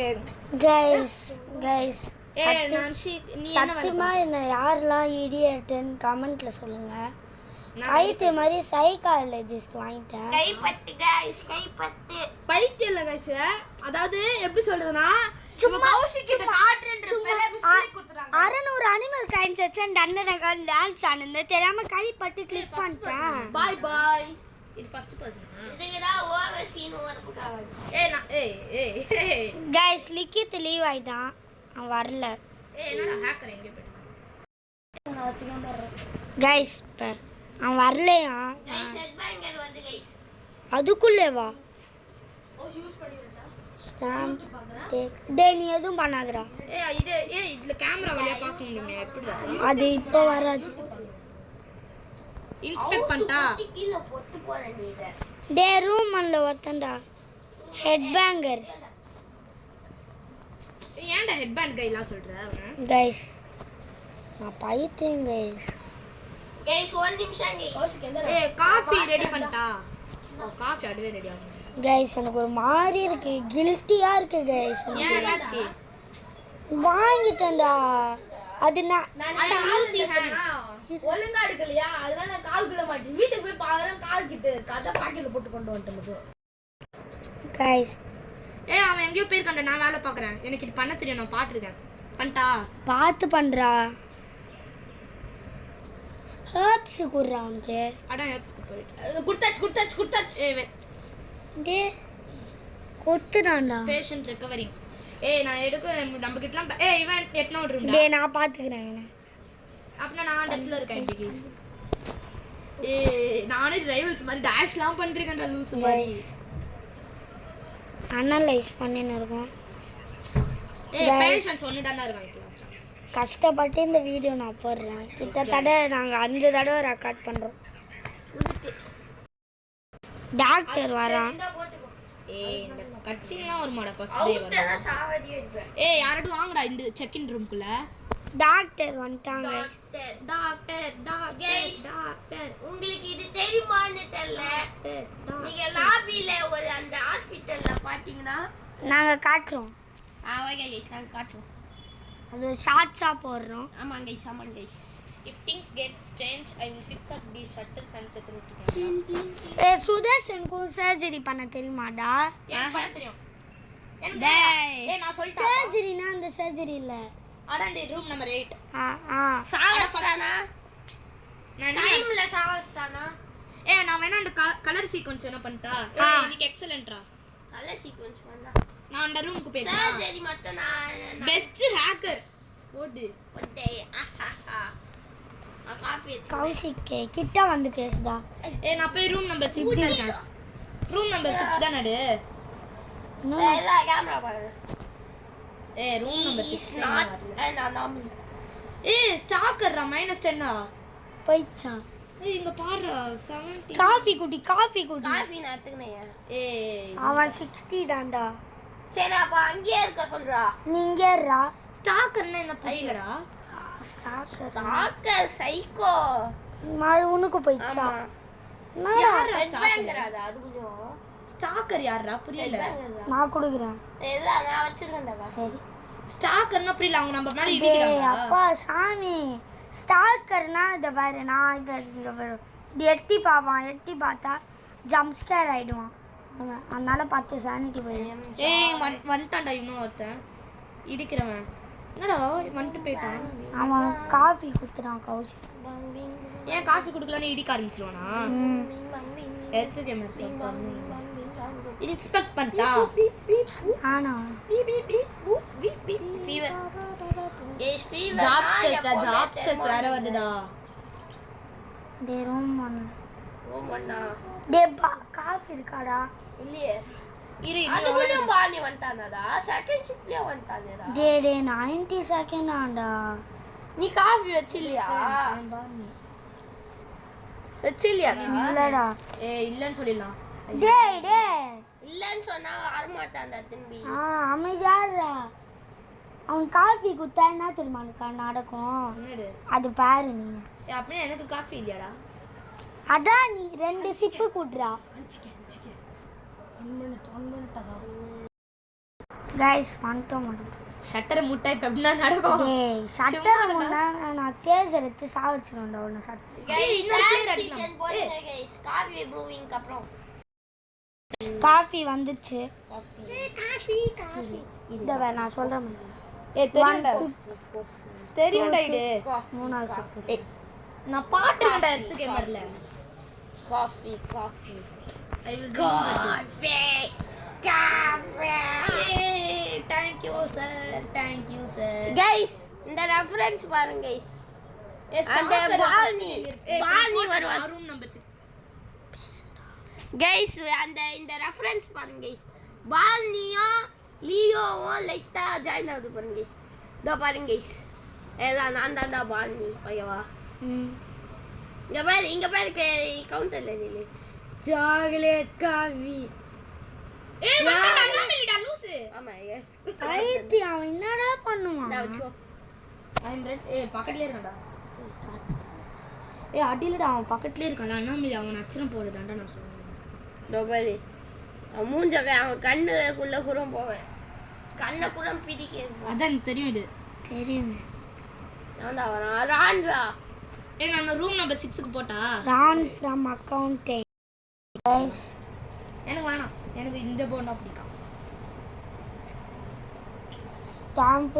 Guys சத்தியமா என்ன யாரெல்லாம் இடியட்னு கமெண்ட்ல சொல்லுங்க. பைத்திய மாதிரி சைக்காலஜிஸ்ட் வாங்கிட்டேன். கைப்பட்டு गाइस கைப்பட்டு பைத்தியம் இல்ல गाइस. அதாவது எப்படி சொல்றதுன்னா சும்மா கௌஷிக்கிட்ட காட்றேன்ற பேர்ல மிஸ்டேக் கொடுத்துறாங்க. 600 அனிமல் கைன்ஸ் வச்சேன் டன்னரகன் டான்ஸ் ஆனது தெரியாம கைப்பட்டு கிளிக் பண்ணிட்டேன். Bye bye. இது ஃபர்ஸ்ட் பர்சன். இதுங்கடா ஓவர் சீன் ஓவர் காவல். गाइस லிக்கித் லீவ் ஆயிட்டான். அவன் வரல. என்னடா ஹேக்கர் எங்க போயிட்டான்? நான் வச்சுக்க போறேன். गाइस அவன் வரலையா? गाइस ஹெட் பேங்கர் வந்து गाइस. அதுக்குள்ளே வா. ஓ யூஸ் பண்ணிட்டா. Stamp take. டேய் நீ எதுவும் பண்ணாதடா. இதுல கேமரா வழியா பார்க்க முடியுமே எப்படிடா? அது இப்ப வராது. இன்ஸ்பெக்ட் பண்ணிட்டா. கீழ போட்டு போறேன் நீ இத. டேய் ரூம் மன்ல வத்தண்டா. Head banger. ஏன்டா ஹெட் பேண்ட் கைலாம் சொல்ற அவன? गाइस நான் பைத்தியம் गाइस. गाइस ஒரு நிமிஷம் गाइस. காபி ரெடி பண்ணிட்டா. காபி அதுவே ரெடி ஆகும். गाइस எனக்கு ஒரு மாதிரி இருக்கு. கில்ட்டியா இருக்கு गाइस. ஏனாச்சு? வாங்கிட்டேன்டா. அது நான் ஒழுங்கா எடுக்கலையா? அதனால நான் கால் கிட்ட மாட்டேன். வீட்டுக்கு போய் பாக்குறேன் கால் கிட்ட இருக்கு. அத பாக்கெட்ல போட்டு கொண்டு வந்துட்டேன். गाइस அவன் எங்கயோ பேர் கண்ட. நான் வேலை பாக்குறேன். எனக்கு இது பண்ண தெரியும். நான் பாத்துர்க்கேன். பண்ணிட்டா? பார்த்து பண்றா. ஹர்ப்ஸ் குறா உனக்கு. அட ஹெட்ஸ்க்கு போயிடு. குடுத்தாச்சு. டே கொத்துறான்டா. Patient recovering. நான் எடுக்க நம்ம கிட்டலாம் இவன் எட்னா விடுறேன். டே நான் பாத்துக்கறேன் இவனை. அப்பனா நான் இடத்துல இருக்கேன் இன்னைக்கு. நானே ரைவல்ஸ் மாதிரி டாஷ்லாம் பண்றேன்டா லூஸ் மாதிரி. அனலைஸ் பண்ணின்னு இருக்கோம். பேஷண்ட் ஒண்ணுதான்டா இருக்கான் இப்போ லாஸ்டா. கஷ்டப்பட்டு இந்த வீடியோ நான் போடுறேன். கிட்டத்தட்ட நாங்க 5 தடவை ரெக்கார்ட் பண்றோம். டாக்டர் வரான். இந்த கட் சீன்லாம் வருமாடா ஃபர்ஸ்ட் டே வரும். யாரட்டும் வாங்கடா இந்த செக் இன் ரூம்க்குள்ள. டாக்டர் வந்துட்டாங்க. டாக்டர் உங்களுக்கு இது தெரியுமான்னு தெரியல. நீங்க லாபில ஒரு அந்த ஹாஸ்பிடல்ல பாத்தீங்கன்னா நாங்க காட்டுறோம். ஆமா गाइस நான் காட்டுறோம். அது ஷார்ட்ஸா போடுறோம். ஆமா guys. If things get strange, I will fix up these shutters and security cameras. சுதர்ஷனுக்கு சர்ஜரி பண்ண தெரியுமாடா? எனக்கு பண்ண தெரியும். நான் சொல்லிட்டேன். சர்ஜரினா அந்த சர்ஜரி இல்ல. அடண்டி ரூம் நம்பர் 8. சாவஸ்தானா நான் டைம்ல சாவஸ்தானா. நான் வேணா அந்த கலர் சீக்வென்ஸ் வேணா பண்ணிட்டா. இன்னைக்கு எக்ஸலென்ட்ரா. நல்ல சீக்வென்ஸ் பண்ணா. நான் அந்த ரூமுக்கு போய்ட்டேன். சர்ஜரி மட்டும் நான் பெஸ்ட் ஹேக்கர் போடு. போடே. காஃபி கௌஷிக் கிட்ட வந்து பேசுடா. நான் போய் ரூம் நம்பர் 6ல இருக்கேன். ரூம் நம்பர் 6 தான் நடு. எல்லா கேமரா பாரு. ரூம் நம்பர் 6 நாட் நான் நாமினி. ஸ்டாக்கர்ரா -10 போய்ச்சா. இங்க பாரு 70. காபி குடி. காஃபி நான் எடுத்துக்கனேன். அவன் 60 தான்டா. சரி அப்ப அங்கேயே இருக்க சொல்றா. நீ இங்க இருடா. ஸ்டாக்கர்னா என்ன புரியலடா? ஸ்டாக்கர் சைக்கோ. மாறு உனக்கு போய்ச்சா. யாரா ஸ்டாக்கர்? அது கொஞ்சம் ஸ்டாக்கர் யாரா புரியல. நான் குடுக்குறேன். இல்ல நான் வச்சிருக்கேன்டா. சரி. ஸ்டாக்கர்னா புரியல. அவங்க நம்ம மேல டேய் இடிக்குறாங்க. அப்பா சாமி. ஸ்டாக்கர்னா இத பாரு. நான் இப்ப இங்க பாரு. எட்டி பாப்பான். எட்டி பார்த்தா ஜம்ப் ஸ்கேர் ஆயிடுவான். அதனால 10 சானிட்டி போயிடும். வந்துட்டான்டா இன்னும் ஒருத்தன் இடிக்கிறவன். என்னடா வந்துட்டு போயிட்டான். அவன் காஃபி குடுத்துறான் கௌஷிக். ஏன் காஃபி குடுக்கலன்னு இடிக்க ஆரம்பிச்சிருவானா? எடுத்து கேமரா இன்ஸ்பெக்ட் பண்ணிட்டா. ஆனா ஃபீவர். ஜாப் ஸ்ட்ரெஸ் வேற வருதுடா. டே ரூம் ஓமண்ணா. டே காஃபி இருக்காடா? இல்லையே. இரு அதுக்குள்ள பாணி வந்துட்டானடா. செகண்ட் ஷிப்ட்லயே வந்துட்டானேடா. டே 90 செகண்ட் ஆண்டா. நீ காஃபி வச்சில்லையா? வச்சில்லையா? இல்லடா. இல்லன்னு சொல்லிடலாம். டேய் இல்லன்னு சொன்னா வர மாட்டான்டா திரும்பி. அமைதியா இருடா. அவன் காஃபி குத்தா என்ன தெரியுமா நடக்கும்? அது பாரு நீ. அப்படியே எனக்கு காஃபி இல்லையாடா? அதான் நீ 2 சிப்பு குடுறா. கைஸ் வந்துட்டோம் மேடம். ஷட்டரை முட்டை இப்போ எப்படின்னா நடக்கும். டேய் சட்டரை முன்னா நான் தேஸ் எடுத்து சாவச்சிருவேன்டா உன்னை சட்டை. கைஸ் இன்னொரு player இன்னொரு அடிக்கலாம். சீசன் போடுங்க கைஸ். காஃபி ப்ரூவிங்க்கு அப்புறம் காஃபி வந்துச்சு. காஃபி இந்த வேற நான் சொல்றேன். தெரியும்டா தெரியும்டா இது. மூணாவது சிப்பு. ஏய் நான் பாட்டுறேன்டா எடுத்து கேமர்ல. Coffee I will coffee thank you sir. Guys இந்த ரெஃபரன்ஸ் பாருங்க கைஸ். அந்த பால்னி வருவான் ரூம் நம்பர் 6. கைஸ் அந்த இந்த ரெஃபரன்ஸ் பாருங்க கைஸ். பால்னியும் லியோவும் லைட்டா ஜாயின் ஆகுது பாருங்க கைஸ். இதோ பாருங்க கைஸ். எல்லாம் நான் தான் பால்னி. ஓகேவா? இங்க பாரு கவுண்டர்ல இல்லை. Chocolate coffee. ஏய் வந்தடா நாமேடா லூசு. ஆமா ஐத்தி அவன் என்னடா பண்ணுவான்? நான் வச்சோ. ஏய் பக்கத்துலயே இருக்கான்டா. ஏய் அடிலடா அவன் பக்கத்துலயே இருக்கான்டா. அண்ணாமலை அவன் அச்சரம் போடுதான்டா நான் சொல்றேன். இதோ பாரு. அவன் மூஞ்சவே அவன் கண்ணுக்குள்ள குறம் போவேன். கண்ணை குறம் பிடிக்கிறது. அதான் எனக்கு தெரியும் இது. தெரியுமே. நான் அவன் ரான்ரா. ஏய் நான் ரூம் நம்பர் 6க்கு போட்டா. Ron from accounting. கைஸ் எனக்கு வேணாம். எனக்கு இந்த போண்டா பிடிக்கும். Stamp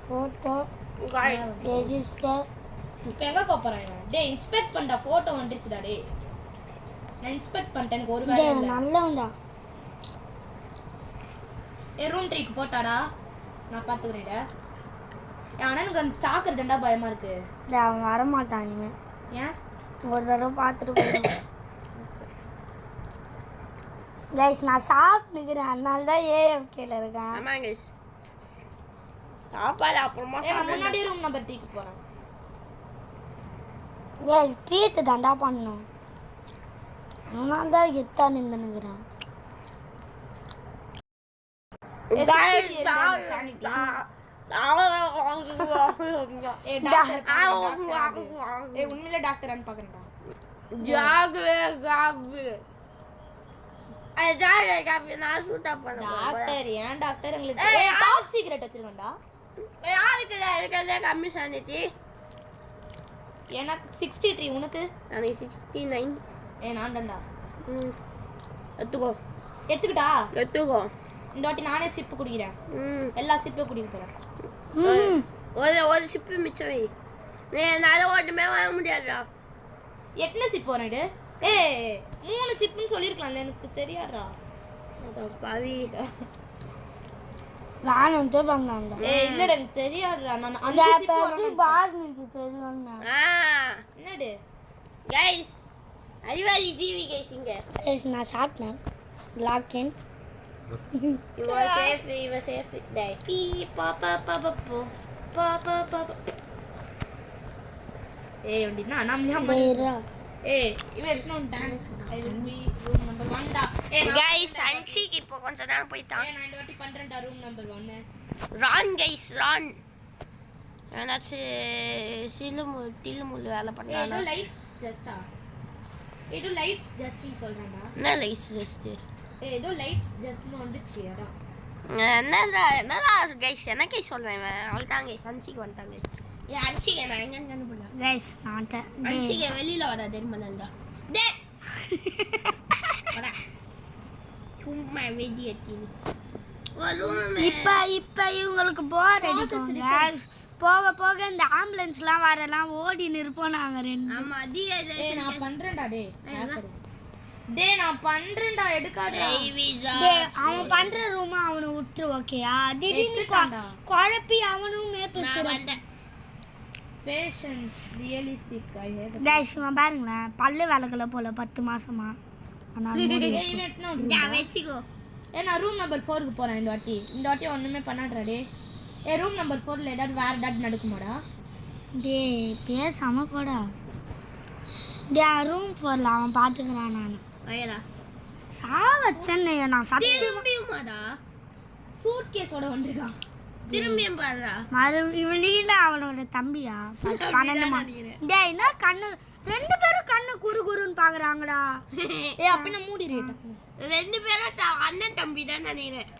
photo register. இப்போ எங்க போறேன் நான்? டேய் இன்ஸ்பெக்ட் பண்ணடா போட்டோ வந்துருச்சுடா டேய். நான் இன்ஸ்பெக்ட் பண்ணிட்டேன் எனக்கு ஒரு வேலை இல்ல. நல்லவன்டா. ஏய் ரூம் 3க்கு போட்டாடா. நான் பாத்துக்கறேன்டா. ஆனா எனக்கு அந்த ஸ்டாக் இருக்கடா பயமா இருக்கு. டேய் அவன் வர மாட்டான் இனிமே. ஏன்? ஒரு தடவை பார்த்துட்டு போயிடுவான். கைஸ் நான் சாப்பிட்டுக்கிறேன் அதனால தான் ஏஎஃப்கேல இருக்கேன். ஆமா கைஸ். சாப்பாடு அப்புறமா ஏய் நான் முன்னாடி ரூம் நம்பர் 3க்கு போறேன். ஏய் ட்ரீட் தாண்டா பண்ணணும். அதனால தான் எத்தா நின்னுக்கிறேன். உண்மையிலே டாக்டரான்னு பாக்குறேன்டா. டாக்டர் ஏன் டாக்டர் உங்களுக்கு டாப் சீக்ரெட் வச்சிருக்கேன்டா. எனக்கு 63 உனக்கு? எனக்கு 69. ஏய் நான் தான்டா. எடுத்துக்கோ. இந்த வாட்டி நானே சிப்பு குடிக்கிறேன். எல்லா சிப்பும் குடிக்க போறேன். ஒரு சிப்பு மிச்சம் வை. என்னால ஒன்றுமே வாங்க முடியாதுடா. எத்தனை சிப்பு வரேன்? ஏய் 3 சிப்புன்னு சொல்லிருக்கலாம்ல எனக்கு தெரியாதுடா. பாவி நான் வந்து பண்ணான்டா. ஏய் இல்லடா எனக்கு தெரியாதுடா. நான் அந்த 5 சிப்பு பேரு பார்னிக்கு தெரியும்னா. என்னது? கைஸ் அறிவாளி ஜீவி கைஸ் இங்க. கைஸ் நான் சாப்பிட்டேன். லாக்கின். இவ சேஃப் டே. பீ பாப்பா பாப்பா பாப்பா. ஏய் வண்டினா நாம டேரா. ஏய் இவன் எடுக்கணும் dance. I will be room number 1 டா. ஏய் கைஸ் அன்சிக்கு இப்போ கொஞ்ச நேரம் போய்ட்டான். நான் இந்த வாட்டி பண்றேன்டா room number 1. Run guys run. என்னாச்சு தில்லுமுள்ளு வேலை பண்ணானா? ஏதோ லைட்ஸ் ஜஸ்டா. ஏதோ லைட்ஸ் ஜஸ்ட்னு சொல்றேன்டா. என்ன லைட்ஸ் ஜஸ்ட்? ஏதோ லைட்ஸ் ஜஸ்ட்னு வந்துச்சு அதான். என்னடா கைஸ் என்ன கைஸ் சொல்றேன் அவள்தான் கைஸ் அன்சிக்கு வந்துட்டாங்க. ஏன் அன்சிக்கு நான் எங்க அனுப்புறேன்? கைஸ் நான்ட்ட அன்சிக்கு வெளியில வரா தெரியுமா நந்தா? டே வரா. சும்மா வெடி ஏத்தினி. இப்ப இவங்களுக்கு போர் அடிக்கும். போக போக இந்த ஆம்புலன்ஸ்லாம் வரலாம் ஓடி நிற்போம் நாங்க ரெண்டு. ஆமா டேய் நான் பண்றேன்டா டேய். டேய் நான் பண்றேன்டா எடுக்காதடா. டேய் அவன் பண்ற ரூம் அவனை விட்டு ஓகேயா? திடீர்னு குழப்பி அவனும் மேப்பிச்சிரு. Patients really sick I hate. Guys இவன் பாருங்களேன் பல்லு விலகல போல 10 மாசமா. வெச்சிக்கோ. நான் ரூம் நம்பர் 4க்கு போறேன் இந்த வாட்டி ஒண்ணுமே பண்ணாதடா டேய். ரூம் நம்பர் 4ல ஏதாவது வேற ஏதாவது நடக்குமாடா? டேய் பேசாம போடா. டேய் ரூம் 4ல அவன் பாத்துக்கறான் நான். ஐயடா சாவச்சனே நான் சத்தியமா திரும்பியுமாடா சூட்கேஸோட வந்திருக்கான். திரும்பியும் பாருடா. இவளீல அவனோட தம்பியா 12 டேய் என்ன கண்ணு ரெண்டு பேரும் கண்ணு குறுகுறுன்னு பாக்குறாங்கடா. ஏய் அப்ப நான் மூடிறேன். ரெண்டு பேரும் அண்ணன் தம்பி தான் நினைக்கிறேன்.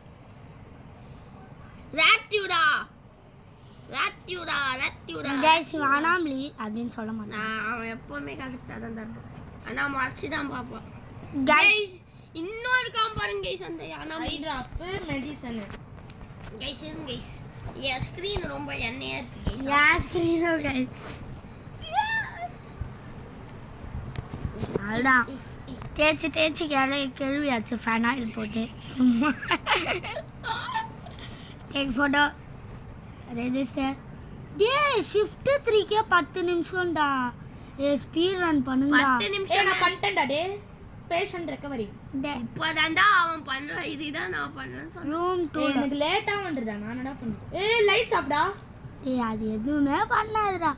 ராத்யூடா ராத்யூடா ராத்யூடா கைஸ் அனாமலி அப்படின்னு சொல்ல மாட்டேன் அவன் எப்பவுமே கரெக்டாக தான் தருப்பான் ஆனா மறைச்சு தான் பார்ப்பான் கைஸ் கைஸ் இன்னொரு இருக்கான் பாருங்க கைஸ் அந்த அனாமலி ட்ராப் மெடிசன் கைஸ் இருங்க கைஸ் என் ஸ்க்ரீன் ரொம்ப எண்ணெயா இருக்கு கைஸ் யார் ஸ்கிரீனோ கைஸ் அதான் தேய்ச்சி கேள்வியாச்சு ஃபேனாயில் போட்டு சும்மா take photo register day shift 3 10 நிமிஷம்டா ஏ ஸ்பீட் ரன் பண்ணுங்கடா 10 நிமிஷம் நான் பண்ணிட்டேன்டா டே பேஷண்ட் ரெக்கவரி இப்போதான்டா அவன் பண்ற இதுதான் நான் பண்றேன்னு சொன்னேன் ரூம் 2 எனக்கு லேட்டா வந்துடா நான் என்னடா பண்ணிட்டேன் ஏய் லைட்ஸ் ஆஃப்டா டேய் அது எதுவுமே பண்ணாதுடா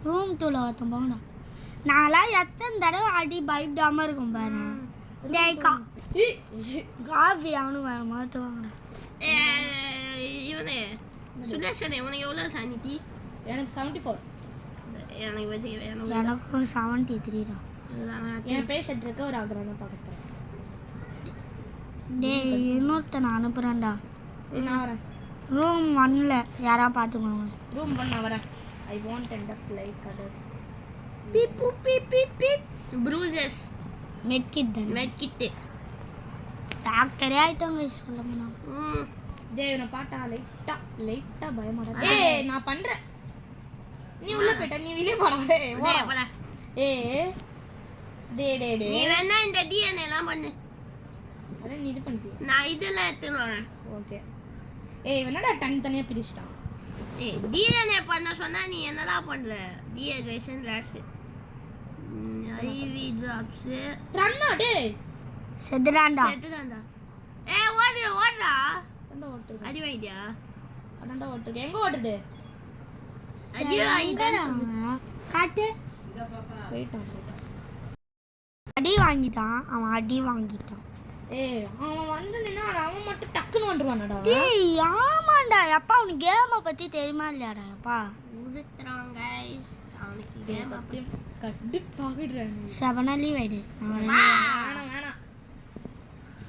ரூம் 2ல ஒருத்தன் போங்கடா நான்லாம் எத்தனை தடவை அடி பயப்படாம இருக்கும் பாரு டேய் காஃபி அவனுக்கு வேற மாதிரி வாங்கடா இவனே சுதர்ஷனே உனக்கு எவ்வளோ சானிட்டி எனக்கு 74 எனக்கு வச்சு எனக்கு ஒரு 73 டா என் பேஷண்ட் ரெக்கவர் ஆகுறான்னு பார்க்கறேன் டேய் இன்னொருத்தனை அனுப்புறேன்டா நான் வரேன் ரூம் 1ல யாரா பாத்துக்கோங்க ரூம் பண்ண வரேன் I want end up like others beep beep beep beep bruises medkit தானே மெட்கிட் டாக்டரே ஆயிட்டோங்க சொல்லுங்க டேய் நான் பாட்டா லைட்டா பயமாடா ஏய் நான் பண்றேன் நீ உள்ள போய்ட்ட நீ வெளிய போடா டேய் போடா ஏய் டேய் நீ வேணா இந்த டிஎன்ஏ எல்லாம் பண்ணு அட நீ இது பண்ணிட்டியா நான் இதெல்லாம் எடுத்துன்னு வரேன் ஓகே ஏய் என்னடா தனியா பிரிச்சிட்டான் ஏய் டிஎன்ஏ பண்ண சொன்னா நீ என்னடா பண்ற டிஹைட்ரேஷன் ரேஷ் ஐவி டிராப்ஸ் ரன்னா டேய் செத்துறான்டா செத்துதான்டா ஏய் ஓடுறா அடண்டா ஓட்டுது அடி வைடியா அடண்டா ஓட்டுது எங்க ஓட்டுது அடி வைடா காட்டு போய்ட்டான் அடி வாங்கிட்டான் அவன் அடி வாங்கிட்டான் ஏய் அவன் வந்தனேனா அவன் மட்டும் டக்குன்னு வந்துருவானடா டேய் ஆமாண்டா அப்பா உனக்கு கேமை பத்தி தெரியுமா இல்லையாடா அப்பா உருத்துறான் गाइस அவனுக்கு கேம் சத்தியம் கடுப்பாகிடுறானே 7 லீவ் ஆயிடு வேணாம்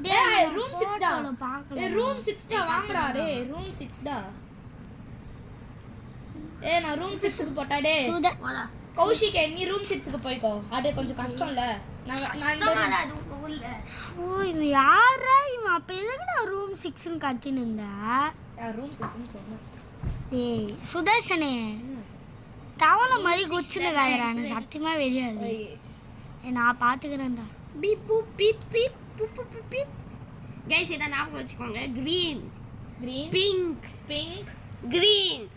டேய் ரூம் 6 டா பார்க்கல ஏய் ரூம் 6 டா வாங்கடா டேய் ரூம் 6 டா ஏய் நான் ரூம் 6 க்கு போட்டா டேய் போடா கௌஷிக் நீ ரூம் 6 க்கு போய்க்கோ அது கொஞ்சம் கஷ்டம்ல நான் இந்த அது உள்ள ஓ இது யாரா இவன் அப்ப எதுக்குடா ரூம் 6 ன்னு கத்தின்னு இருந்தா ரூம் 6 ன்னு சொன்னேன் டேய் சுதர்ஷனே தவளை மாதிரி குச்சில காயறானே சத்தியமா வெறியாது நான் பாத்துக்கறேன்டா beep beep beep beep beep guys இத ஞாபகம் வச்சுக்கோங்க green pink green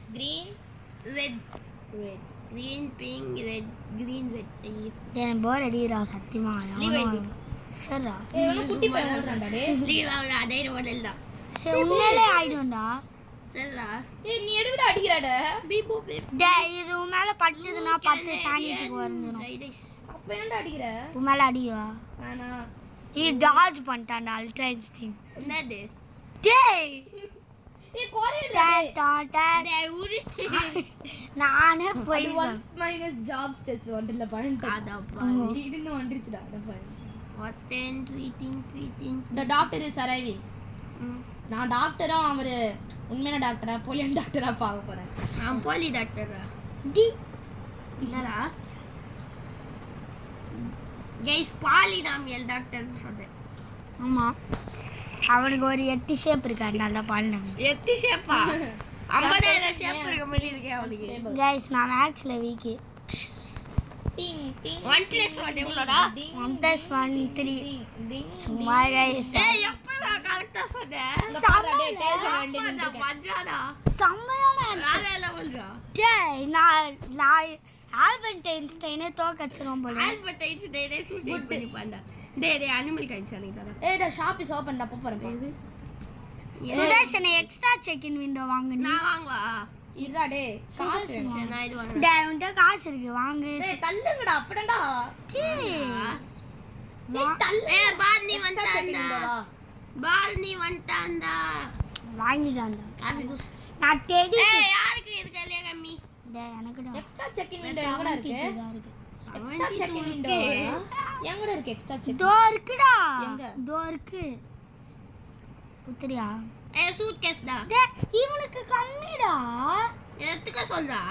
red green pink red green red டேய் போர் அடிடா சத்தியமா Leave it. சரிடா ஏய் உன குட்டி பையன் ஓடுறான்டா டேய் லீவ் அவள அதே ரோடல்டா சரி உண்மையிலே ஆயிடும்டா சரிடா ஏய் நீ எதுக்குடா அடிக்கறடா பீப் பீப் டேய் இது உன் மேல பட்டதுன்னா 10 சானிட்டிக்கு வரஞ்சிரும் அப்ப ஏன்டா அடிக்கற உன் மேல அடிவா வேணா நீ டாஜ் பண்ணிட்டான்டா அல்ட்ரா இன்ஸ்டிங் என்னது டேய் ஏய் கோரியடா டா டா டேய் உருட்டு நானே போய் 1 மைனஸ் ஜாப்ஸ் டெஸ்ட் ஒன்றல பாயிண்ட் அடா இது வந்துருச்சுடா அட point what 10 3 the doctor is arriving நான் டாக்டரும் அவரு உண்மையான டாக்டரா போலியன் டாக்டரா பார்க்க போறேன் நான் போலி டாக்டரா டி என்னடா गाइस பாலி நாமியல் டாக்டர் சொல்றேன் ஆமா அவனுக்கு ஒரு 8 ஷேப் இருக்காரு நல்ல பால்னமே எத்தி ஷேப்பா 50000 ஷேப் இருக்க மாதிரி இருக்கே அவனுக்கு गाइस நான் மேக்ஸ்ல வீக் டிங் டிங் 1 + 1 எவ்வளோடா 1 + 1 3 டிங் சும்மா गाइस ஏய் எப்படா கரெக்ட்டா சொன்னே மஜாடா செம்மையான வேற லெவல்டா டேய் நான் ஆல்பர்ட் ஐன்ஸ்டைனே தோக்கச்சிரோம் போல ஆல்பர்ட் ஐன்ஸ்டைனே சூசைட் பண்ணி பண்ணா டேய் அனிமல் கைஸ் அனிதா ஏய் டா ஷாப் இஸ் ஓபன் டா போறேன் சுதர்ஷனே எக்ஸ்ட்ரா செக் இன் விண்டோ வாங்கு நீ நான் வாங்குவா இருடா டேய் காசு சரி நான் இது வாங்குறேன் டேய் உன்கிட்ட காசு இருக்கு வாங்கு டேய் தள்ளுங்கடா அப்படா டேய் ஏய் பால்னி வந்துட்டான்டா பால்னி வந்துட்டான்டா வாங்கிடான்டா காசு நான் டெடி ஏய் யாருக்கு இதுக்கு இல்லையா கம்மி டேய் எனக்குடா எக்ஸ்ட்ரா செக் இன் விண்டோ எங்கடா இருக்கு இருக்கு எக்ஸ்ட்ரா செக் இன் விண்டோ எங்கடா இருக்கு எக்ஸ்ட்ரா செக் தோ இருக்குடா எங்க? தோ இருக்கு உத்தரியா சூட் கேஸ்டா. டேய் இவனுக்கு கம்மிடா. எத்துக்க சொல்றா.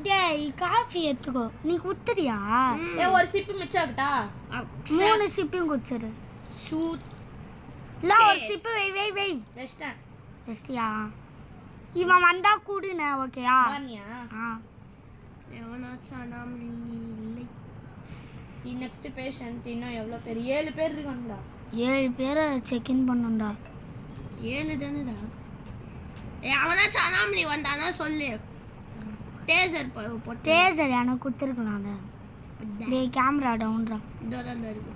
டேய் காஃபி எடுத்துக்கோ. நீ குடுத்துறியா? ஒரு சிப்பு மிச்சம் ஆகட்டா? 3 சிப்பையும் குடிச்சிரு. சூட் இல்ல ஒரு சிப்பு வை. வெஸ்டர்ன். வெஸ்டியா? இவன் வந்தா கூடுனே ஓகேயா? பானியா? எவனாச்சும் அனாமலி இல்லை. நெக்ஸ்ட் பேஷண்ட் இன்னும் எவ்வளோ பேர்? 7 பேர் இருக்காங்களா? 7 பேரை செக் இன் பண்ணுண்டா. 7 தானடா. அவனாச்சும் அனாமலி வந்தானா சொல்லு. டேசர் போட்டு. டேசர் எனக்கு குடுத்துருக்கலாம். டேய் கேமரா டவுன்ரா. இதோதான் இருக்கு.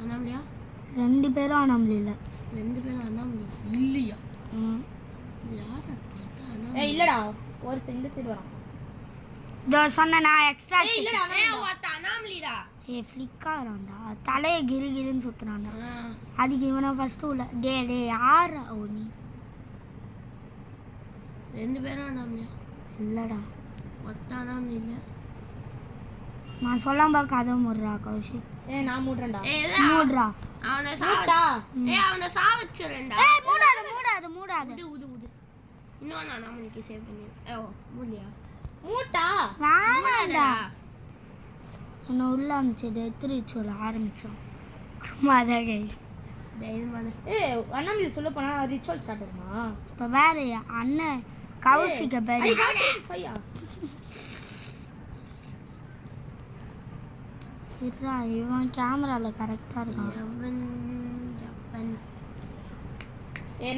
அனாமலியா? 2 பேரும் அனாமலி இல்ல. 2 பேரும் அனாமலி இல்லையா? யாரா பார்த்தா அனாமலி? இல்லடா, ஒருத்தன் இந்த சைடு வரான். இதோ சொன்ன நான் எக்ஸ்ட்ரா இல்லடா, ஒருத்த அனாமலிடா. ஃப்ளிக்கா வரான்டா. தலையை கிரின்னு சுத்துறான்டா. அதுக்கு இவனை ஃபர்ஸ்ட் உள்ள. டே யாரா நீ? 2 பேரும் அனாமலியா? இல்லடா ஒருத்த அனாமலி இல்ல. நான் சொல்லாம கதை மூடுறா கௌஷிக். நான் மூடுறேன்டா. மூடுறா. அவனை மூட்டா. அவனை சாவச்சிரேன்டா. மூடாது. உது. இன்னொன்னு அனாமலிக்கு சேவ் பண்ணி. மூலியா? மூட்டா. வேணாம்டா. என்ன உள்ள அமிச்சது எத்திரிச்சோல ஆரம்பிச்சோம். சும்மா தான் கைஸ். தைரியமான. அண்ணாமலை சொல்ல போனா ரிச்சுவல் ஸ்டார்ட் ஆகுமா? இப்போ வேற அண்ணன் கௌஷிக்க பேர். இருடா இவன் கேமரால கரெக்டா இருக்கான்.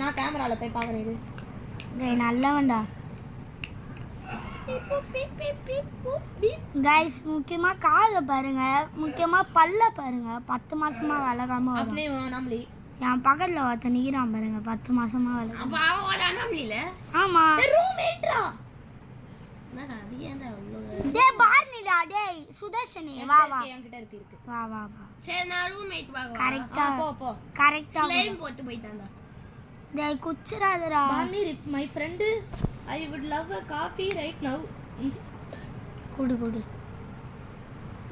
நான் கேமரால போய் பாக்குறேன். இது டேய் நல்லவன்டா. கைஸ் முக்கியமா காதை பாருங்க, முக்கியமா பல்ல பாருங்க. 10 மாசமா வளராம வரும். அப்படியே அண்ணாமலை என் பக்கத்துல ஒருத்த நிக்கிறான் பாருங்க, 10 மாசமா வளர. அப்ப அவன் ஒரு அனாமலி இல்ல? ஆமா. ரூம்மேட்ரா. என்னடா அது ஏன்டா அவ்வளவு? டேய் பார்னிடா. டேய் சுதர்ஷனே வா என்கிட்ட இருக்கு. வா. சரி நான் ரூம்மேட் பாக்க. கரெக்ட்டா போ. கரெக்ட்டா ஸ்லைம் போட்டு போய்ட்டான்டா. டேய் குச்சிராதடா. Barney my friend I would love a coffee right now. குடு.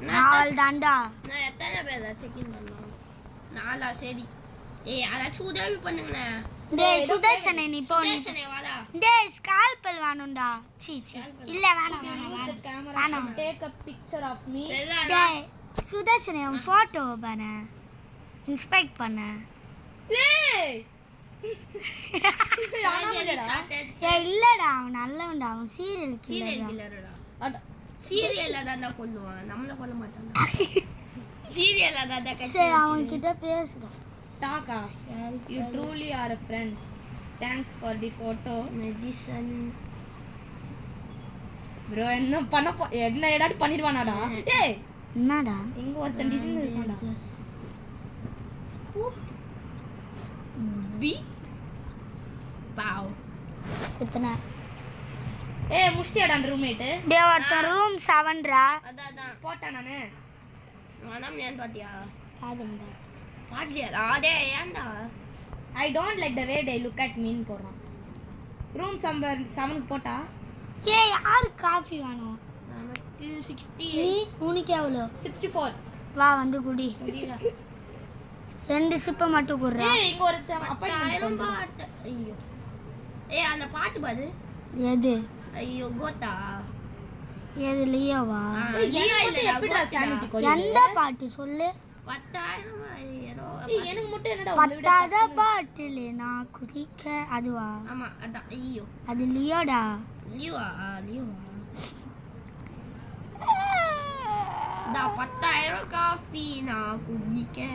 நாள் தாண்டா. நான் எத்தனை பேர் செக் இன் பண்ணோம்? 4 சரி. அதாச்சும் உதவி பண்ணுங்கண்ணே. டேய் சுதர்ஷனே நீ போ. சுதர்ஷனே வாடா. டேய் ஸ்கால்பல் வேணும்டா. சீ இல்ல வேணாம். Camera take a picture of me. சரிடா. டேய் சுதர்ஷனே உன் போட்டோ பாரு. இன்ஸ்பெக்ட் பண்ண. ஏய் டேய் இல்லடா அவன் நல்லவன்டா. அவன் சீரியல் சீரியல் கில்லர். கில்லர்டா. சீரியல்ல தான் கொல்லுவான். நம்மள கொல்ல மாட்டான்டா. சீரியல்ல தான் கட்டி. சரி அவன் கிட்ட பேசுடா. டாக்கா. You truly are a friend. Thanks for the photo. Medicine. bro என்ன ஏடாடி பண்ணிடுவானாடா? ஏய் என்னடா எங்க ஒருத்தன் டின்னு இருக்கான்டா. பி பாவ் குத்துனா. ஏய் முஷ்டியாடா ரூம்மேட். டேய் ஒருத்தன் ரூம் 7டா. அதான் போட்டா நானு. மனம் ஏன் பாத்தியா? பாதும்டா. பாத்தியா? டேய் ஏன்டா? I don't like the way they look at me ன்னு போறான். ரூம் நம்பர் 7 போட்டா. ஏய் யார் காஃபி வேணும்? எனக்கு 60. நீ உனக்கு எவ்வளோ? 64. வா வந்து குடி. முடியல. 2 சிப்பை மட்டும் குடுறா. ஏய் இங்க ஒருத்தன் ஆயிரம் பாட்டு. ஐயோ. அந்த பாட்டு பாடு. எது? ஐயோ கோட்டா. எது லியோவா? லியோ இல்ல எப்படிடா சானிட்டி கோலி? எந்த பாட்டு சொல்லு? 10,000 ஏதோ. ஏய் எனக்கு மட்டும் என்னடா பத்தாத பாட்டில் நான் குடிக்க அதுவா? ஆமா அதான். ஐயோ அது லியோடா. லியோவா? 10,000 காஃபி நான் குடிக்க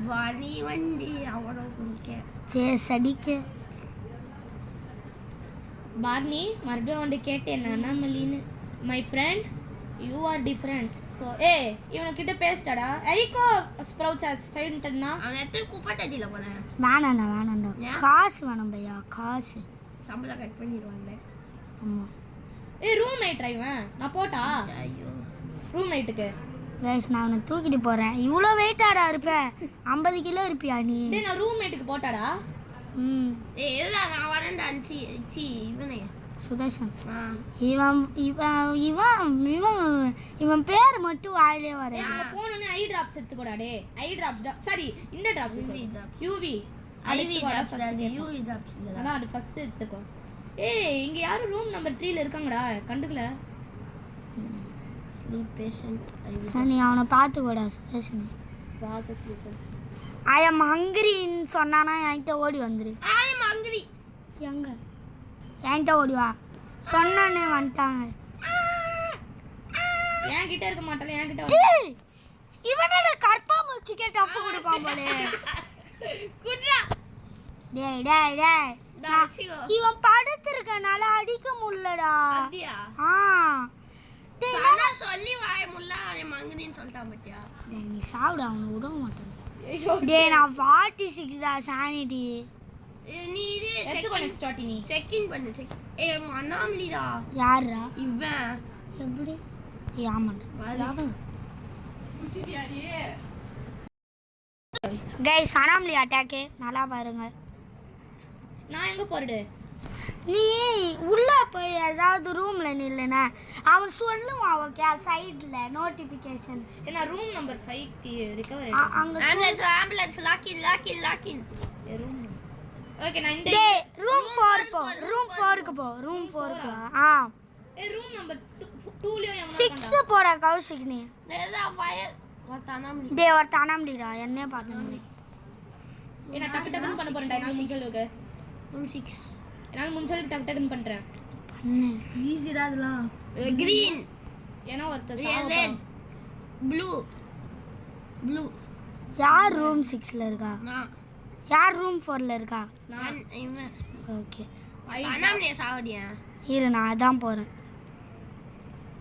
வரி வண்டி அவனோ குடிக்க. சடிக்க. பார்னி மறுபடியும் வந்து கேட்டு என்ன அண்ணாமலின்னு. My friend you are different. So இவனுக்கிட்ட பேசிட்டாடா. ஐகோ ஸ்ப்ரவுட்ஸ் ஹஸ் ஃபைண்டட்னா அவன் எத்தனை குப்பை தட்டில போனேன். வேணாண்டா. காசு வேணும் பையா காசு. சம்பளம் கட் பண்ணிடுவாங்க. ஆமா. ரூம்மேட் இவன். நான் போட்டா? ஐயோ ரூம்மேட்டுக்கு கைஸ் நான் உன்னை தூக்கிட்டு போறேன். இவ்வளோ வெயிட்டாடா இருப்ப? 50 கிலோ இருப்பியா நீ? டேய் நான் ரூம்மேட்டுக்கு போட்டாடா. ம் எதுடா நான் வரேன்டா. சி இவனே சுதர்ஷன் ஆ. இவன் இவன் இவன் இவன் இவன் பேர் மட்டும் வாயிலே வர அங்க போனோனே ஐ டிராப்ஸ் எடுத்துக்கோடா டே ஐ டிராப்ஸ் சாரி இந்த டிராப்ஸ் யூவி IV drops அது UV drops இல்ல. அதான் அது ஃபர்ஸ்ட் எடுத்துக்கோ. ஏய் இங்க யாரும் ரூம் நம்பர் 3 ல இருக்காங்கடா கண்டுக்கல. Sleep patient IV. சரி நீ அவனை பார்த்துக்கோடா Sudarshan. Process results. I am ஹங்கிரின்னு சொன்னானா என்கிட்ட ஓடி வந்துரு. I am hungry. எங்க என்கிட்ட ஓடி வா சொன்னானே வந்துட்டாங்க. என்கிட்ட இருக்க மாட்டல என்கிட்ட வா. டேய், இவனோட கற்பா டப்பு கொடுப்பான் போலே. குட்ரா. டேய் டேய் டேய் தாச்சிகோ. இவன் படுத்திருக்கனால அடிக்க முடியலடா. அப்படியா? ஆ டேய் சொன்னா சொல்லி வாய முல்ல அவன் மங்கனின்னு சொல்லிட்டான் பத்தியா? டேய் நீ சாப்பிட அவனை விட மாட்டேன். ஐயோ டேய் நான் 46 டா சானிட்டி. நீ இது எடுத்துக்கோ நெக்ஸ்ட் ஸ்டார்ட் நீ. செக்கிங் பண்ணு செக். அண்ணாமலிடா. யாரா இவன். எப்படி ஆமாண்டா கைஸ் அனாமலி அட்டாக்கு நல்லா பாருங்க. நான் எங்க போறது? நீ உள்ள போய் ஏதாவது ரூம்ல நில்லுனா அவன் சொல்லுவான் ஓகே சைடுல நோட்டிபிகேஷன். என்ன ரூம் நம்பர் 5 க்கு ரிகவர் அங்க ஆம்புலன்ஸ் லாக்கின் ரூம். ஓகே நான் இந்த டேய் ரூம் 4 போ ரூம் 4 க்கு போ ரூம் 4 க்கு ஆ ரூம் நம்பர் 2 லயோ எவனா 6 போடா கௌஷிக் நீ. ஏதா ஃபயர் வர்தானாமலி. டேய் ஒரு தானாம்டிடா என்னைய பாத்துங்க. என்ன டக்கு டக்குன்னு பண்ண போறேன்டா நான் முஞ்சலுக்கு. ரூம் 6. நான் முஞ்சலுக்கு டக்கு டக்குன்னு பண்றேன். பண்ணு ஈஸிடா அதெல்லாம். கிரீன். ஏனா ஒருத்தர் ரெட். ப்ளூ. யார் ரூம் 6ல இருக்கா? நான் யார் ரூம் 4ல இருக்கா? நான் இவன். ஓகே அண்ணாமலியை சாவடியா? இரு நான் அதான் போறேன்.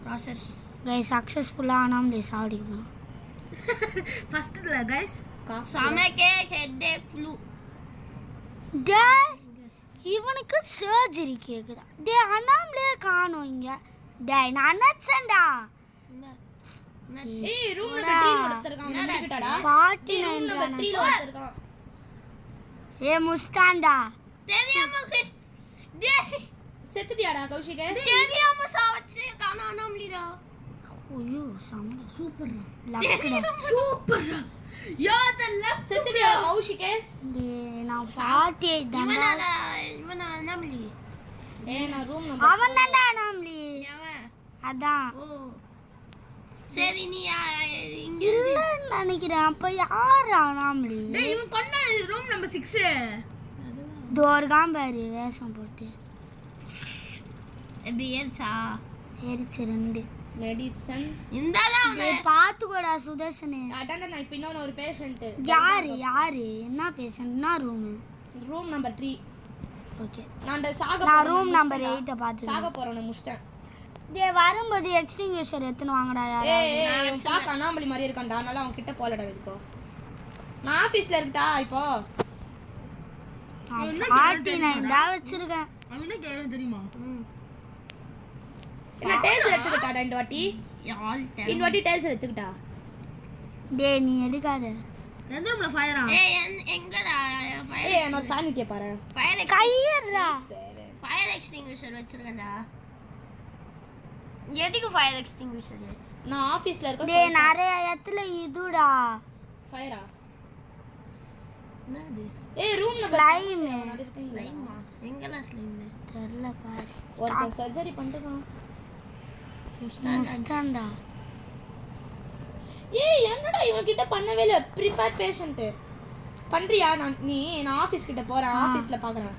ப்ராசஸ். கைஸ் சக்சஸ்ஃபுல்லா அனாமலி சாவடிக்க போறோம். ஃபர்ஸ்ட்ல கைஸ் காஃப் சமக்கே ஹெட்டேக் ஃப்ளூ. டேய் இவனுக்கு சர்ஜரி கேக்குதா? டேய் அனாமலியே காணோம் இங்க. டேய் நான் நினைச்சேன்டா. ஏய் ரூம் நம்பர் 3 ல ஒருத்தர் இருக்கான் முடிக்கிட்டடா. 49 ரூம் நம்பர் 3 ல ஒருத்தர் இருக்கான். ஏ முஸ்கான்டா தெரியாம டேய் செத்துட்டியாடா கௌஷிகே? தெரியாம சாவச்சு காணா அண்ணாமலிடா. ஐயோ சமடா சூப்பர். லக்குடா. சூப்பர். யோ த லக். செத்துட்டியா கௌஷிகே? டேய் நான் 48 தான்டா. இவனா அண்ணாமலி. ஏய் நான் ரூம் நம்பர் அவன் தான்டா அனாமலி. அவன். அதான் ஓ சரி நீ இங்க இல்லன்னு நினைக்கிறேன். அப்ப யார் அனாமலி? டேய் இவன் கொண்டா ரூம் நம்பர் 6. தோர்காம் பாரு வேஷம் போட்டு எப்படி ஏச்சா எரிச்சு 2. மெடிசன் இந்தாடா அவன். டேய் பாத்துக்கோடா சுதர்ஷனே. அடடா நான் இப்போ இன்னொரு ஒரு பேஷண்ட். யாரு என்ன பேஷண்ட்னா ரூம் ரூம் நம்பர் 3. ஓகே நான் சாக நான் ரூம் நம்பர் 8 பாத்து. சாக போறேன் முஷ்டன். டேய் வரும்போது எக்ஸ்டிங்யூஷர் எடுத்துன்னு வாங்கடா யாரா. ஏய் பாக்க அனாமலி மாதிரி இருக்கான்டா. அதனால அவன் கிட்ட போலடா இருக்கோ. நான் ஆபீஸ்ல இருக்கட்டா இப்போ. 49 தான் வச்சிருக்கேன். அவன கேர தெரியுமா? என்ன டேஸ்ட் எடுத்துக்கிட்டாடா இந்த வாட்டி? ஆல் இந்த வாட்டி டேஸ்ட் எடுத்துக்கிட்டா. டேய் நீ எடுக்காத. எந்த ரூம்ல ஃபயரா? ஏய் எங்கடா ஃபயர்? ஏய் நான் சாணிக்கே பாரு. கையறா. ஃபயர் எக்ஸ்டிங்யூஷர் வச்சிருக்கேன்டா. எதுக்கு ஃபயர் எக்ஸ்டிங்யூஷர்? நான் ஆபீஸ்ல இருக்கேன். டேய் நிறைய இடத்துல இதுடா ஃபயரா. என்னது? ஏய் ரூம் நம்பர் ஸ்லைம் ஸ்லைமா? எங்கடா ஸ்லைம்? தெரியல பாரு. ஒருத்தன் சர்ஜரி பண்ணிட்டான். முஸ்டான்டா. ஏய் என்னடா இவன் கிட்ட பண்ணவே இல்ல ப்ரிப்பேர் பேஷண்ட். பண்றியா? நான் ஆபீஸ் கிட்ட போறேன். ஆபீஸ்ல பார்க்கறேன்.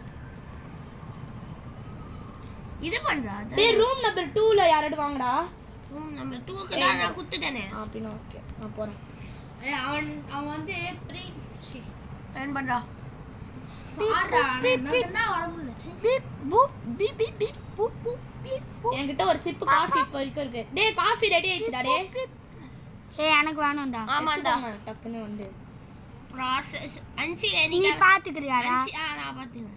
இது பண்றா? டேய் ரூம் நம்பர் 2 ல யாரடு வாங்கடா. ரூம் நம்பர் 2 க்கு தான் நான் குத்துட்டேனே. அப்படினா ஓகே நான் போறேன். ஏய் அவன் வந்து ப்ளான் பண்றா. சாரா என்ன வர முடியல. Beep boop beep beep beep boop boop beep boop. என்கிட்ட ஒரு சிப் காஃபி இப்போ இருக்கு. டேய் காஃபி ரெடி ஆயிடுச்சுடா டேய். ஏய் எனக்கு வேணும்டா. ஆமாடா. டக்குன்னு வந்து ப்ராசஸ் அஞ்சி நீ பாத்துக்கறியாடா? நான் பாத்துக்கிறேன்.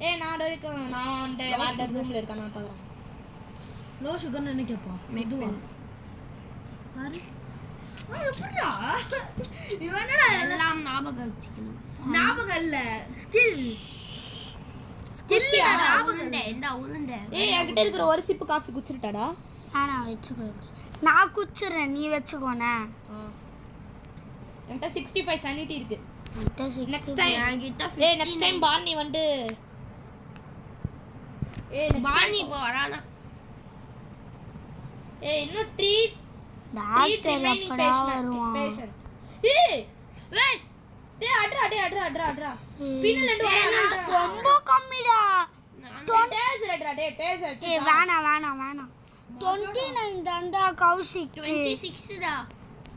ஏய் நான் இருக்கேன். நான் அந்த வார்டர் ரூம்ல இருக்கேன். நான் பார்க்கறேன். லோ சுகர் நினைக்கப்பா. மெதுவா பாரு. எப்படிடா இவனடா எல்லாம் ஞாபகம் வச்சுக்கணும். ஞாபகம் இல்ல ஸ்கில் குச்சிட்டியா உருண்டை இந்த உருண்டை ஏய் என்கிட்ட இருக்கிற ஒரு சிப்பு காஃபி குச்சிட்டாடா நான் வச்சுக்கோ. நான் குச்சிடுறேன், நீ வச்சுக்கோண்ணே. என்கிட்ட 65 sanity இருக்கு. நெக்ஸ்ட் டைம் என்கிட்ட ஏய் நெக்ஸ்ட் டைம் பார்னி வந்து ஏய் பாணி இப்போ வரானா ஏய் இன்னும் ட்ரீட் டாக்டர் எப்படா வருவான்? பேஷன்ஸ் ஏய் வெயிட் டேய் அட்ரா பின்னல இருந்து வரானா ரொம்ப கம்மிடா. டேசர் ஏய் வேணாம் 29 தான்டா கௌஷிக். 26 டா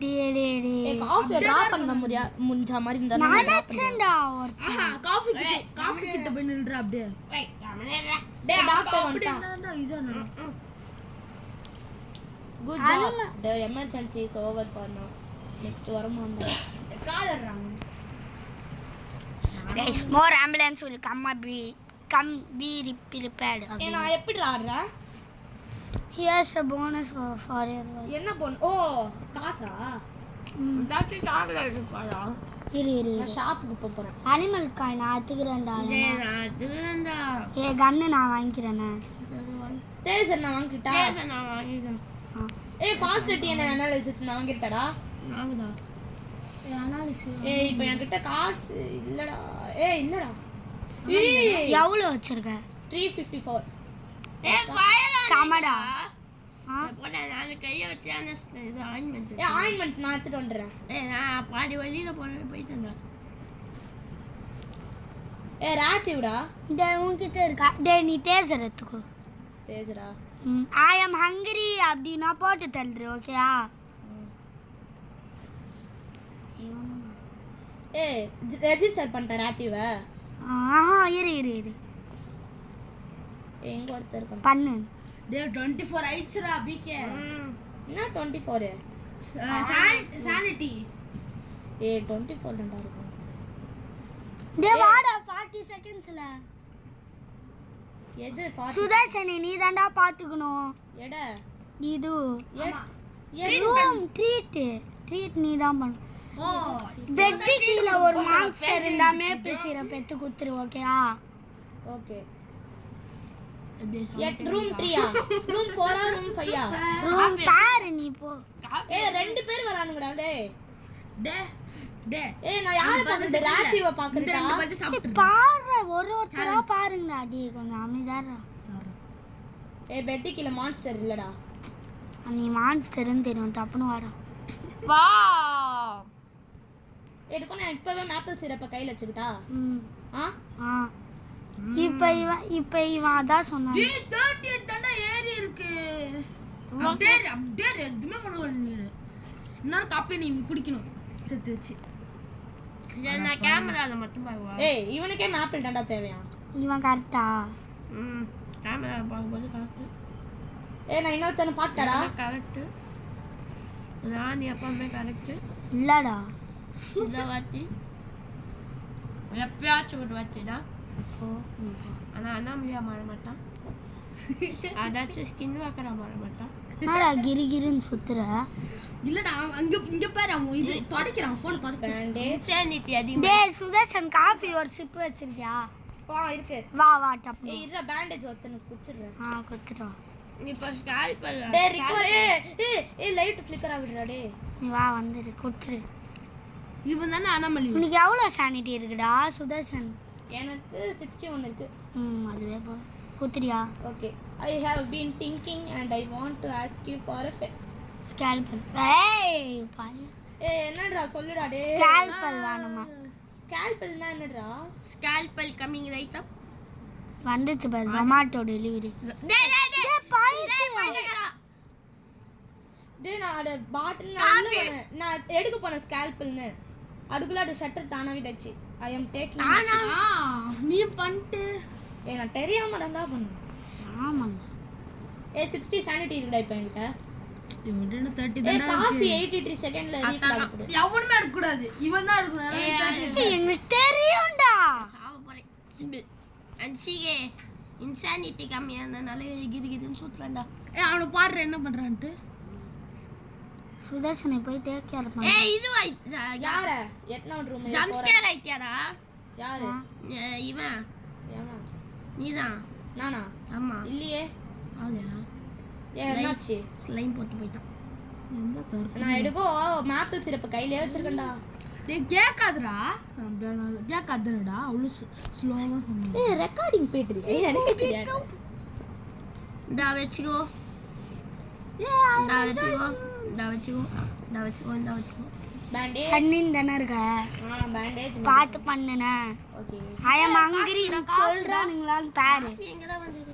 டே ஏய் காஃபி டிரா பண்ண முடிஞ்ச மாதிரி இருந்தா நான் நினைச்சேன்டா ஒரு காஃபி கிட்ட போய் நில்றா அப்படியே வெயிட் கமனேடா டேய் டாக்டர் வந்துட்டான் good job the emergency is over for நவ next வரமாண்டா காலறாங்க Guys, more ambulance will come be prepared. ஏய் நான் எப்படி ஆடுறேன் Here's a bonus for your work. என்ன போன் ஓ காசா டாக்டர் சாக்லேட் பாடா இரு நான் ஷாப்புக்கு போறேன் அனிமல் காய் நான் எடுத்துக்கிறேன்டா. அதுண்டா ஏ கன்னு நான் வாங்கிக்கிறேனே. டேசர் நான் வாங்கிட்டா நான் வாங்கிட்டேன் ஏய் ஃபாஸ்ட் டிஎன்ஏ அனாலிசிஸ் நான் வாங்கிட்டடா வாங்குடா ஏய் இப்போ என்கிட்ட காசு இல்லடா இல்லடா ஏய் எவ்வளவு வச்சிருக்க? 354 ஏய் பாயடா சமடா. போடா நான் கைய வச்சு இது ஆயின்மென்ட் ஏய் ஆயின்மென்ட் நான் எடுத்துட்டு வந்துறேன் ஏய் நான் பாதி வழியில போயிட்டேன்டா ஏய் ராத்திவுடா டேய் உன்கிட்ட இருக்கா? டேய் நீ டேசர் எடுத்துக்கோ. டேசரா I am hungry அப்படினா போட்டு தள்ளுற ஓகேயா? ஏய் ரெஜிஸ்டர் பண்ணிட்ட ராத்திவ இரு எங்க ஒருத்தர் இருக்கான் பண்ணு. டேய் 24 ஆயிடுச்சுடா பிகே என்ன 24 சானிட்டி ஏய் 24 டண்டா இருக்கும் டேய் வாடா 40 செகண்ட்ஸ்ல. எது 40 சுதர்ஷனி நீ தான்டா பாத்துக்கணும். எட இது ஏ ரூம் ட்ரீட் நீ தான் பண்ணு. ஓ பெட் கீழ ஒரு மான்ஸ்டர் இருந்தா மேப்பிள் சிரப் எடுத்து குத்துரு ஓகேயா? Okay room 3 room 4 room 5 room பாரு நீ போ. ஏய் ரெண்டு பேர் வரானுங்கடா டேய் டேய் ஏய் நான் யாரை பாக்குறது ராத்திவ பாக்குறடா பாரு ஒருத்தரா பாருங்கடா. டேய் கொஞ்சம் அமைதியாடா. ஏய் பெட்டி கீழ மான்ஸ்டர் இல்லடா நீ மான்ஸ்டர்னு தெரியும் டப்புன்னு வாடா. வா எடுக்கோ நான் இப்பவே மேப்பிள் சிரப்ப கையில வச்சுக்கிட்டா ஆ இப்ப இவன் அதான் சொன்னான். டேய் 38 தான்டா ஏறி இருக்கு அப்படியே எதுமே பண்ணல இன்னொரு காப்பி நீ குடிக்கணும் செத்து வச்சு நான் கேமரால மட்டும் பாக்குவா ஏய் இவனுக்கே மேப்பிள் தான்டா தேவையா இவன் கரெக்டா? கேமரா பாக்கும்போது கரெக்ட் ஏய் நான் இன்னொருத்தன பாட்டடா கரெக்ட் நான் எப்பவுமே கரெக்ட் இல்லடா சிலவாத்தி எப்பயாச்சும் ஒரு வாட்டிடா ஆனா அண்ணாமலையா மாற மாட்டான் அதாச்சும் ஸ்கின் வாக்கரா மாற மாட்டான் என்னடா கிரின்னு சுத்துற? இல்லடா இங்க பாரு அவன் இது தொடக்கிறான் போன் தொடக்கிறான் சேனிட்டி அதிகமா டேய் சுதர்ஷன் காபி ஒரு சிப் வச்சிருக்கியா? இருக்கு வா டப்பு. ஏய் இருடா பேண்டேஜ் ஒருத்தனுக்கு குச்சிடுறேன் குத்துடா. இப்ப ஸ்கால்பல் டேய் ரிகவர் ஏய் லைட் ஃப்ளிக்கர் ஆகுதுடா டேய் நீ வா வந்துரு குத்துரு. இவன் தானே அண்ணாமலை உனக்கு எவ்வளவு சானிட்டி இருக்குடா சுதர்ஷன்? எனக்கு 61 இருக்கு அதுவே போ குத்துறியா? Okay I have been thinking and I want to ask you for a scalpel. ஏய் பாய் ஏய் என்னடா சொல்லுடா டேய் ஸ்கேல்பல் வேணுமா? ஸ்கேல்பல்னா என்னடா ஸ்கால்பல் கமிங் ரைட் அப் வந்துச்சு பா ஜொமாட்டோ டெலிவரி. டேய் பாய் டேய் நான் அட பாட்டில் நான் எடுக்க போன ஸ்கேல்பல்னு அதுக்குள்ள அது ஷட்டர் தானாவே தச்சு ஐ அம் டேக்கிங் நீ பண்ணிட்டு ஏய் நான் தெரியாம இருந்தா பண்ணு ஆமாங்க. ஏய் 60 சானிட்டி இருக்குடா இப்போ என்கிட்ட இவன் 30 ஏய் காஃபி 83 செகண்ட்ல ரீஃபில் ஆகுது எவனுமே எடுக்க கூடாது இவன் தான் எடுக்கணும் எனக்கு தெரியும்டா. சாவ போறேன் அன்சிகே இன்சானிட்டி கம்மியா இருந்தனால கிதுன்னு சுத்தலடா அவனை பாரு என்ன பண்றான்ட்டு சுதர்ஷனை போய் டேக் கேர் பண்ணு. ஏய் இது யார எத்தனாவது ரூம் ஜம்ப் ஸ்கேர் ஆயிட்டியாடா யாரு இவன் ஏமா நீதான். நானா? ஆமா. இல்லையே. ஆலையா? ஏன் என்னாச்சு? ஸ்லைம் போட்டு போயிட்டான். எந்த தோறு நான் எடுக்கோ மேப்பிள் சிறப்பு கையிலே வச்சிருக்கேன்டா. டேய் கேட்காதுடா. அப்படியே கேட்காதுடா. அவ்வளோ ஸ்லோவா சொன்னேன். ஏய் ரெக்கார்டிங் போயிட்டு இருக்கு. எனக்கு தெரியாது. இந்தா வச்சுக்கோ. இந்தா வச்சுக்கோ. பேண்டேஜ். பண்ணின்னு தானே இருக்க. பேண்டேஜ் பார்த்து பண்ணுனே. ஓகே. ஐ அம் ஹங்கிரி சொல்றானுங்களான்னு பாரு. எங்கடா வந்தது?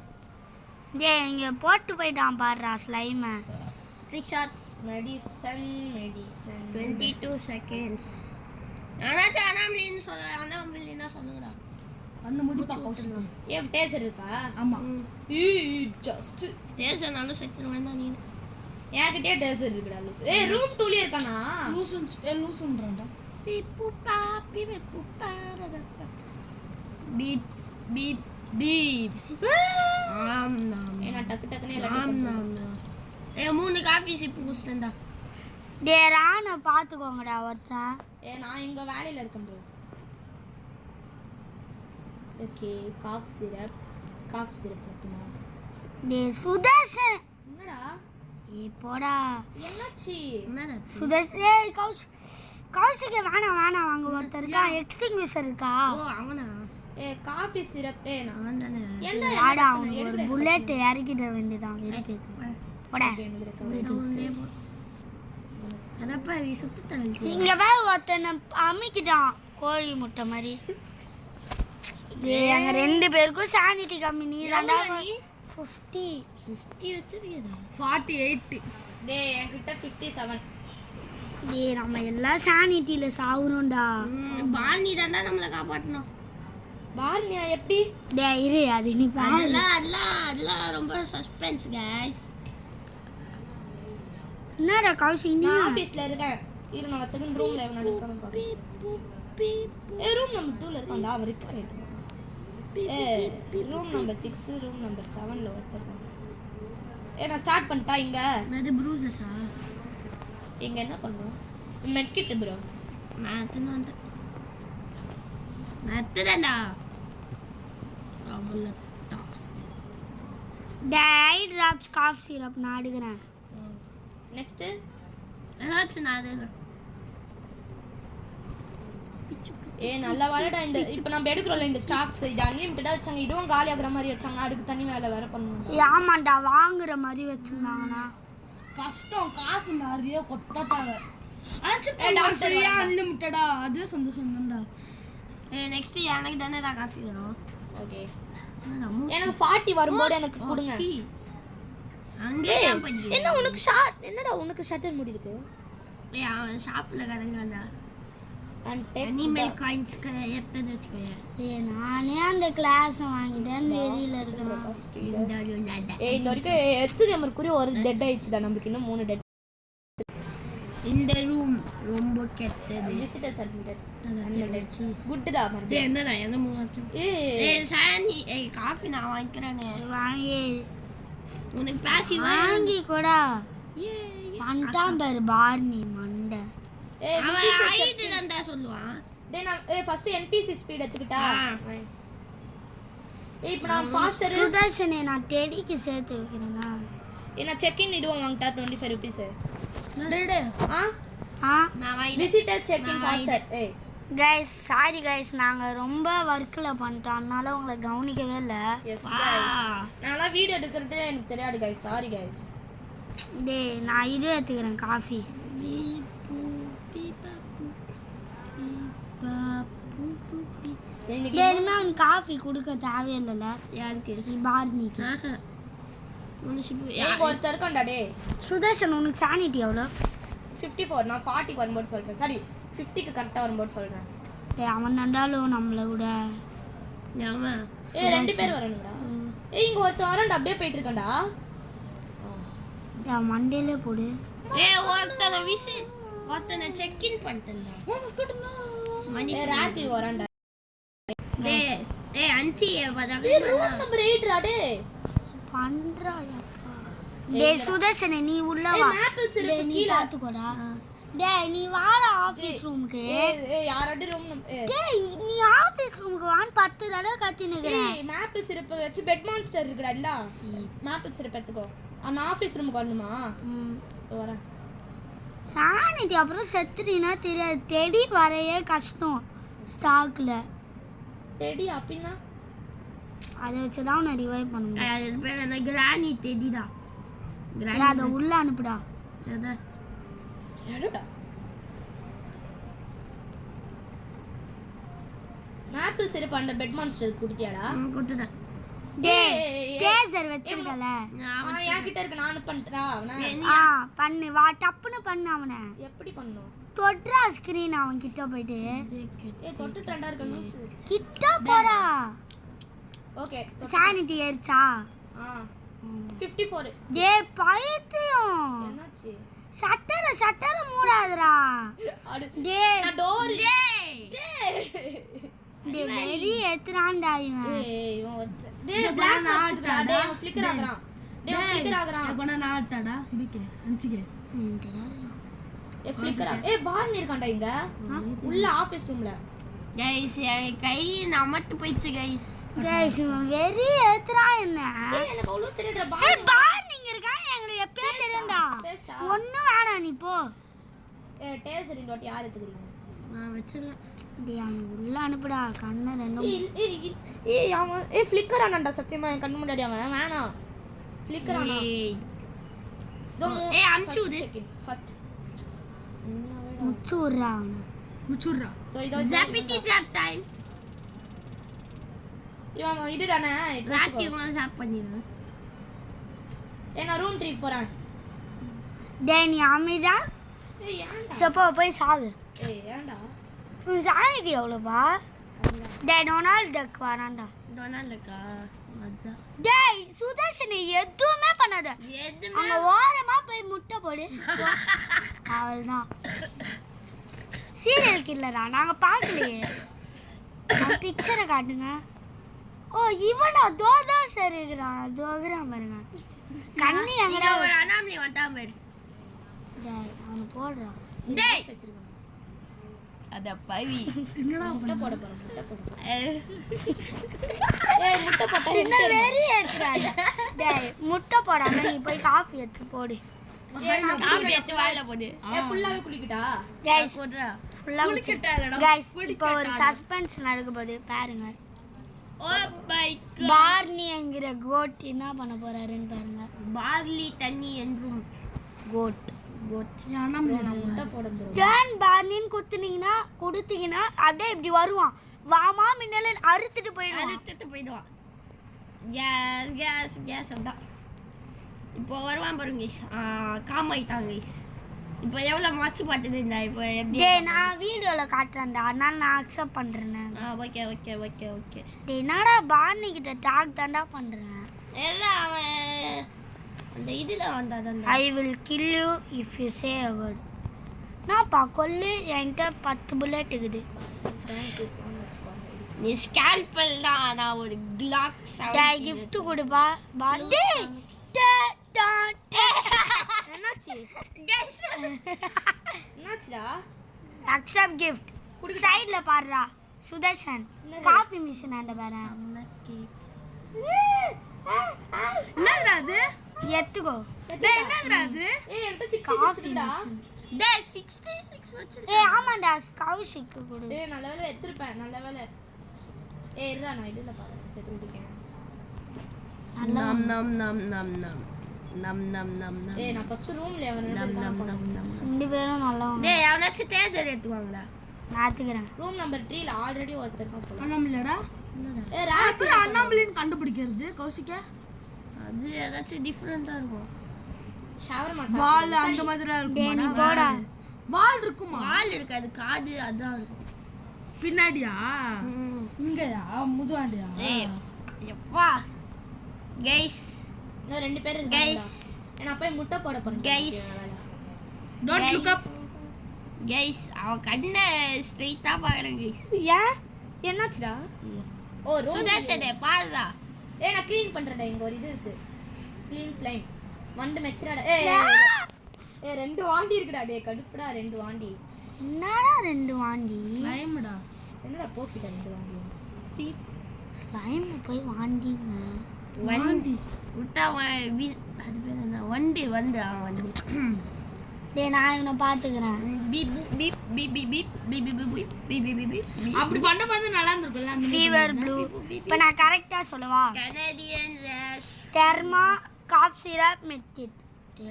டேய் இங்க போட்டு போயிட்டான் பாருடா slime. Trick shot. Medicine 22 seconds. ஆனாச்சும் அனாமலின்னு சொல்லுங்கடா. அந்த முடி பாக்க. ஏன் டேசர் இருக்கா? ஆமா. ஜஸ்ட் டேசனாலும் செத்துருவேன் தான் நீ. என்கிட்டயே டேசர் இருக்குடா லூஸ். ஏய் ரூம் டூலி இருக்கானா? லூசுன்றான்டா. பிப்புப்பா பிப்புப்பா பீப் பீப் பீப். ஆம் நாம். ஏன்னா டக்கு டக்குனே ஆம் எல்லாத்தையும் நாம். ஏ 3 காபி சிப்பு குடிச்சேன்டா. டேய் ராண பாத்துக்கோங்கடா ஒருத்தன். நான் இங்க வேலையில இருக்கேன் bro. ஓகே காஃப் சிரப் மட்டுமா? டேய் சுதர்ஷன். என்னடா? ஏய் போடா. என்னாச்சு? என்னடா? ஏய் கௌஷிக்கு வேணாம் வாங்க ஒருத்தர் இருக்கா எக்ஸ்டிங்விஷர் இருக்கா. ஓ அவனா? காஃபி சிரப் நான் அவன் தானே. என்ன வாடா அவனுக்கு ஒரு புல்லட் இறக்கிட வேண்டியதான் வெறுப்பேத்து. போடா. அதப்பா நீ சுத்து தள்ளி. இங்க வே ஒருத்தனை அமிக்கிட்டான் கோழி முட்டை மாதிரி. டேய் அங்க 2 பேருக்கும் சானிட்டி கம்மி. நீ தான்டா 50 வச்சிருக்கேடா. 48. டேய் என்கிட்ட 57. டேய் நம்ம எல்லாம் சானிட்டில சாவுறோம்டா. பாணி தான்டா நம்மள காப்பாத்தணும். பார்னியா எப்படி? டேய் இரு அது நீ பாரு. அதெல்லாம் ரொம்ப சஸ்பென்ஸ் गाइस. என்னடா கௌஷிக் நீ நான் ஆபீஸ்ல இருக்கேன். இரு நான் செகண்ட் ரூம்ல எவனா இருக்கான்னு பாக்கிறேன். ரூம் நம்பர் 2ல இருக்கான்டா அவர் இருக்காரு. ரூம் நம்பர் 6 ரூம் நம்பர் 7ல ஒருத்தர். நான் ஸ்டார்ட் பண்ணிட்டா இங்க. அது ப்ரூசஸா? இங்க என்ன பண்றோம்? Medkit bro. நான் அத்தடா. அவ்வளவுதான். டேய் டிராப்ஸ் காஃப் சிரப் நான் எடுக்கிறேன். நெக்ஸ்ட் ஏதாச்சும் நான் அது நல்ல வாழடா. இந்த இப்போ நம்ம எடுக்கிறோம்ல இந்த ஸ்டாக்ஸ் இது அன்லிமிட்டடா வச்சாங்க. இதுவும் காலி ஆகுற மாதிரி வச்சாங்க. அதுக்கு தனி வேலை வேற பண்ணணும். ஆமாண்டா வாங்குற மாதிரி வச்சிருந்தாங்கனா கஷ்டம். காசு நிறைய கொட்டாட்டாங்க. டாக்டர் அன்லிமிட்டடா அது சந்தோஷம் தான்டா. நெக்ஸ்ட் எனக்கு தானே காஃபி வேணும். ஓகே எனக்கு 40 வரும்போது எனக்கு கொடுங்க. அங்கே என்ன உனக்கு ஷார்ட் என்னடா உனக்கு ஷட்டர் முடி இருக்கு? அவன் ஷாப்ல கடைங்கடா. அண்ட் அனிமல் காயின்ஸ் எத்தனை வச்சுக்கோங்க. ஏய் நானே அந்த கிளாஸ் வாங்கிட்டேன் வெளியில இருக்கேன். இந்த வரைக்கும் எஸ்கேமர் குறி ஒரு டெட் ஆயிடுச்சுடா. நமக்கு இன்னும் 3 டெட். இந்த ரூம் ரொம்ப கெட்டது. Visitors admitted. குட்டா மறுபடியும். என்னடா என்ன மூவாச்சும். சானி காஃபி நான் வாங்கிக்கிறேனே. வாங்கி உனக்கு பாசி வாங்கி கூடா. பண்டாம் பாரு பார்னி மண்டை. அவன் ஐது தான்டா சொல்லுவான். டேய் நான் ஃபர்ஸ்ட் NPC ஸ்பீட் எடுத்துக்கிட்டா. இப்போ நான் ஃபாஸ்டர் சுதர்ஷனே நான் டெடிக்கு சேர்த்து வைக்கிறேனா. நான் செக் இன் இதுவும் வாங்கிட்டா 25 rupees. டேடே நான் visitor check in faster. Guys sorry guys நாங்க ரொம்ப வர்க்ல பண்ணிட்டோம் அதனால உங்களை கவனிக்கவே இல்ல. எஸ் गाइस நான்லாம் வீடியோ எடுக்கிறது எனக்கு தெரியாது गाइस. Sorry guys. டேய் நான் இது எடுத்துக்கிறேன் காஃபி. டேய் நான் காஃபி குடிக்க தேவையில்லைல. யாருக்கு? பார்னிக்கு. எனக்கு ஒருத்தர் இருக்கான்டா டேய். சுதர்ஷன் உனக்கு சானிட்டி எவ்வளோ? 54. நான் 40க்கு வரும்போது சொல்றேன். சாரி 50க்கு கரெக்டா வரும்போது சொல்றேன். டேய் அவன் தாண்டாலும் நம்மள விட. ஆமா 2 பேர் வரணும்டா. இங்க ஒருத்தன் வரான்டா அப்படியே போயிட்டு இருக்கான்டா. டேய் மண்டேல போடு. ஒருத்தனை செக் இன் பண்ணிட்டேன்டா. மணி ராத்தி வரான்டா. அஞ்சி ரூம் நம்பர் 8 டா டேய். பண்றாயப்பா. டேய் சுதர்ஷனே நீ உள்ள வா. மேப்பிள் சிரப் நீ கீழ பாத்துக்கோடா. டேய் நீ வாடா ஆபீஸ் ரூமுக்கு. ஏய் யாரோட ரூம் டேய் நீ ஆபீஸ் ரூமுக்கு வான்னு 10 தடவை கத்தி நிக்கிறேன். ஏய் மேப்பிள் சிரப் வச்சு பெட் மான்ஸ்டர் இருக்குடா. மேப்பிள் சிரப் எடுத்துக்கோ. அந்த ஆபீஸ் ரூமுக்கு வரணுமா? வரேன். சானிட்டி அப்புறம் செத்துறீனா தெரியாது. தேடி வரையே கஷ்டம் ஸ்டாக்ல. டெடி அப்படினா அதை வச்சு தான் நான் ரிவைவ் பண்ணுவேன். அது பேர் என்ன? கிரானி டெடிடா. கிரானி அதை உள்ள அனுப்புடா. எதை? எடடா மேப்பிள் சிரப் அந்த பெட் மான்ஸ்டர் குடிட்டியாடா? கொடுத்துட்டேன். டேய் டேசர் வச்சிருக்கல. என்கிட்ட இருக்கு. நான் பண்றா. பண்ணு வா டப்புன்னு பண்ணு. அவனை எப்படி பண்ணனும்? தொட்றா ஸ்கிரீன் அவன் கிட்ட போயிட்டு. ஏய் தொட்டுட்டடா இருக்க நியூஸ் கிட்ட போடா. ஓகே சானிட்டி ஏறிச்சா? 54. டேய் பைத்தியம். என்னாச்சு? ஷட்டர் மூடாதடா. டேய் நான் டோர். டேய் வெரி ஏத்துறான்டா இவன். ஏய் இவன் ஒருத்த. டேய் black box டேய் இவன் ஃப்ளிக்கர் ஆகுறான். டேய் ஃப்ளிக்கர் ஆகுறான். கொன நாட்டடா பிகே அஞ்சிகே. தெரியாது. ஏய் ஃப்ளிக்கர் ஏய் பார்ன் இருக்கான்டா இங்க. உள்ள ஆபீஸ் ரூம்ல. गाइस என் கை நமட்டு போயிச்சு गाइस. गाइस இவன் வெரி ஏத்துறான் என்ன. ஏய் எனக்கு அவ்வளவு தெரியடா. ஏய் பார்ன் இங்க இருக்கான். எனக்கு எப்பவே தெரியும்டா. ஒண்ணு வேணாம் நீ போ. ஏய் டேசர் இன்ட் யார் எடுத்துக்கிறீங்க? நான் வச்சிருக்கேன். டேய் அவன் உள்ள அனுப்புடா. கண்ணு ரெண்டும். ஏய் அவன் ஃப்ளிக்கர் ஆனான்டா சத்தியமா என் கண்ணு முன்னாடி அவன் வேணாம். ஃப்ளிக்கர் ஆனா. ஏய் அம்ச்சு விடு ஃபர்ஸ்ட். முச்சுறா அவன. முச்சுறா. இதோ ஜாபிட்டி ஜாப் டைம். இவன் இதுடானே ராட்டி உன ஜாப் பண்ணிரு. நான் ரூம் ட்ரீட் போறேன். டேய் நீ அமைதா. ஏய் ஏன்டா? சப்போ போய் சாவு. ஏய் ஏன்டா? உன் சானிட்டி எவ்வளோப்பா? டேய் டொனால்ட் டக் வரான்டா. டொனால்டுக்கா மஜா. டேய் சுதர்ஷன் எதுவுமே பண்ணாத. எதுமே அங்க ஓரமா போய் முட்டை போடு. அவள்தான் சீரியல் கில்லரா. நாங்க பார்க்கலையே. பிக்சரை காட்டுங்க. ஓ இவனா தோதா சரி இருக்கிறான். தோகுறான் பாருங்க. கண்ணி எங்கடா ஒரு அனாமலி வந்தா பாரு. டேய் அவனை போடுறான். டேய் அத பவி என்னடா முட்டை போட போறேன். முட்டை போட. ஏய் முட்டை போட்டா என்ன வெரி ஏத்துறாங்க. டேய் முட்டை போடாம நீ போய் காபி எடுத்து போடு. காபி எடுத்து வாயில போடு. ஏய் ஃபுல்லாவே குளிக்கட்டா? गाइस போடுறா. ஃபுல்லா குளிக்கட்டாலடா. गाइस இப்போ ஒரு சஸ்பென்ஸ் நடக்க போகுது பாருங்க. Oh my god. பார்னிங்கிற கோட் என்ன பண்ண போறாருன்னு பாருங்க. பார்லி தண்ணி என்றும் கோட் முட்டை போட போறேன். டர்ன் பார்னின்னு கொடுத்தீங்கன்னா அப்படியே இப்படி வருவான். வாமா மின்னல அறுத்துட்டு போயிடுவான். அறுத்துட்டு போயிடுவான். கேஸ் அதான் இப்போ வருவான் பாருங்க guys. காம் ஆயிட்டாங்க guys. இப்போ எவ்வளவு மாச்சு பாட்டுது இந்த இப்போ எப்படி? டேய் நான் வீடியோல காட்டுறேன்டா. அதனால நான் அக்செப்ட் பண்றேன். Okay okay okay okay. டேய் என்னடா பார்னி கிட்ட டாக் தான்டா பண்றேன். எல்லாம் அவன் அந்த இதுல வந்தாதான். I will kill you if you say a word. நான் கொல்லு. என்கிட்ட 10 புல்லட் இருக்குது. நீ ஸ்கேல்பல் தான். நான் ஒரு கிளாக் டேய் gift கொடுப்பா. பாடி என்னாச்சு? गाइस என்னாச்சுடா? Accept gift. சைடுல பாருடா சுதர்ஷன். காபி மிஷின் ஆண்ட பாரு. என்னடா அது? எத்துக்கோ. டேய் என்னடா அது? ஏய் என்கிட்ட 66 இருக்குடா. டேய் 66 வச்சிருக்க. ஏய் ஆமாடா ஸ்கவுஷிக் கொடு. ஏய் நல்ல வேளை எடுத்துறேன். நல்ல வேளை. ஏய் இருடா நான் இதுல பாறேன். Security games. நம் நம் நம் நம் நம் நம் நம் நம் நம். ஏய் நான் ஃபர்ஸ்ட் ரூம்ல அவன் நம் ரெண்டு நம் பேரும் நம் நம். ரெண்டு பேரும் நல்லவங்க. டேய் அவனாச்சும் டேசர் எடுத்துவாங்கடா. நாத்துக்கறேன். ரூம் நம்பர் 3 ல ஆல்ரெடி ஒருத்தர் இருக்கான். அண்ணாமலடா. ஏய் ராத்திரி அண்ணாமலின் கண்டுபிடிக்கிறது கௌஷிக்க. அது ஏதாச்சும் டிஃபரண்டா இருக்கும். ஷவர்மா வால் அந்த மாதிரி டேய் நீ போடா. வால் இருக்குமா? வால் இருக்காது. காது அதான் இருக்கும். பின்னாடியா? இங்கயா? முதுவாண்டியா? ஏய் எப்பா. गाइस இன்னும் ரெண்டு பேர் இருக்காங்க. गाइस நான் போய் முட்டை போட போறேன். Guys don't look up. Guys அவ கண்ண ஸ்ட்ரைட்டா பாக்குறேன் गाइस. ஏன் என்னாச்சுடா? ஓ ரூம் சுதர்ஷனே பாருடா. ஏய் நான் க்ளீன் பண்றேன்டா. இங்க ஒரு இது இருக்கு. Clean slime. வண்டு மெச்சராடா. ஏய் ஏ 2 வாண்டி இருக்குடா டே கடுப்புடா 2 வாண்டி என்னடா 2 வாண்டி ஸ்லைம்டா என்னடா போக்கிட்ட 2 வாண்டி பீப் ஸ்லைம் போய் வாண்டிங்க வண்டி விட்டா அது பேர் என்ன வண்டி வந்து வண்டி டேய் நான் இவனை பாத்துக்கிறேன் beep beep beep beep beep beep beep beep beep beep beep அப்படி பண்ணும்போது நல்லா இருந்திருக்கும்ல ஃபீவர் ப்ளூ இப்போ நான் கரெக்டா சொல்லவா கனடியன் ரேஷ் தெர்மா காப் சிரப் மெட்கிட்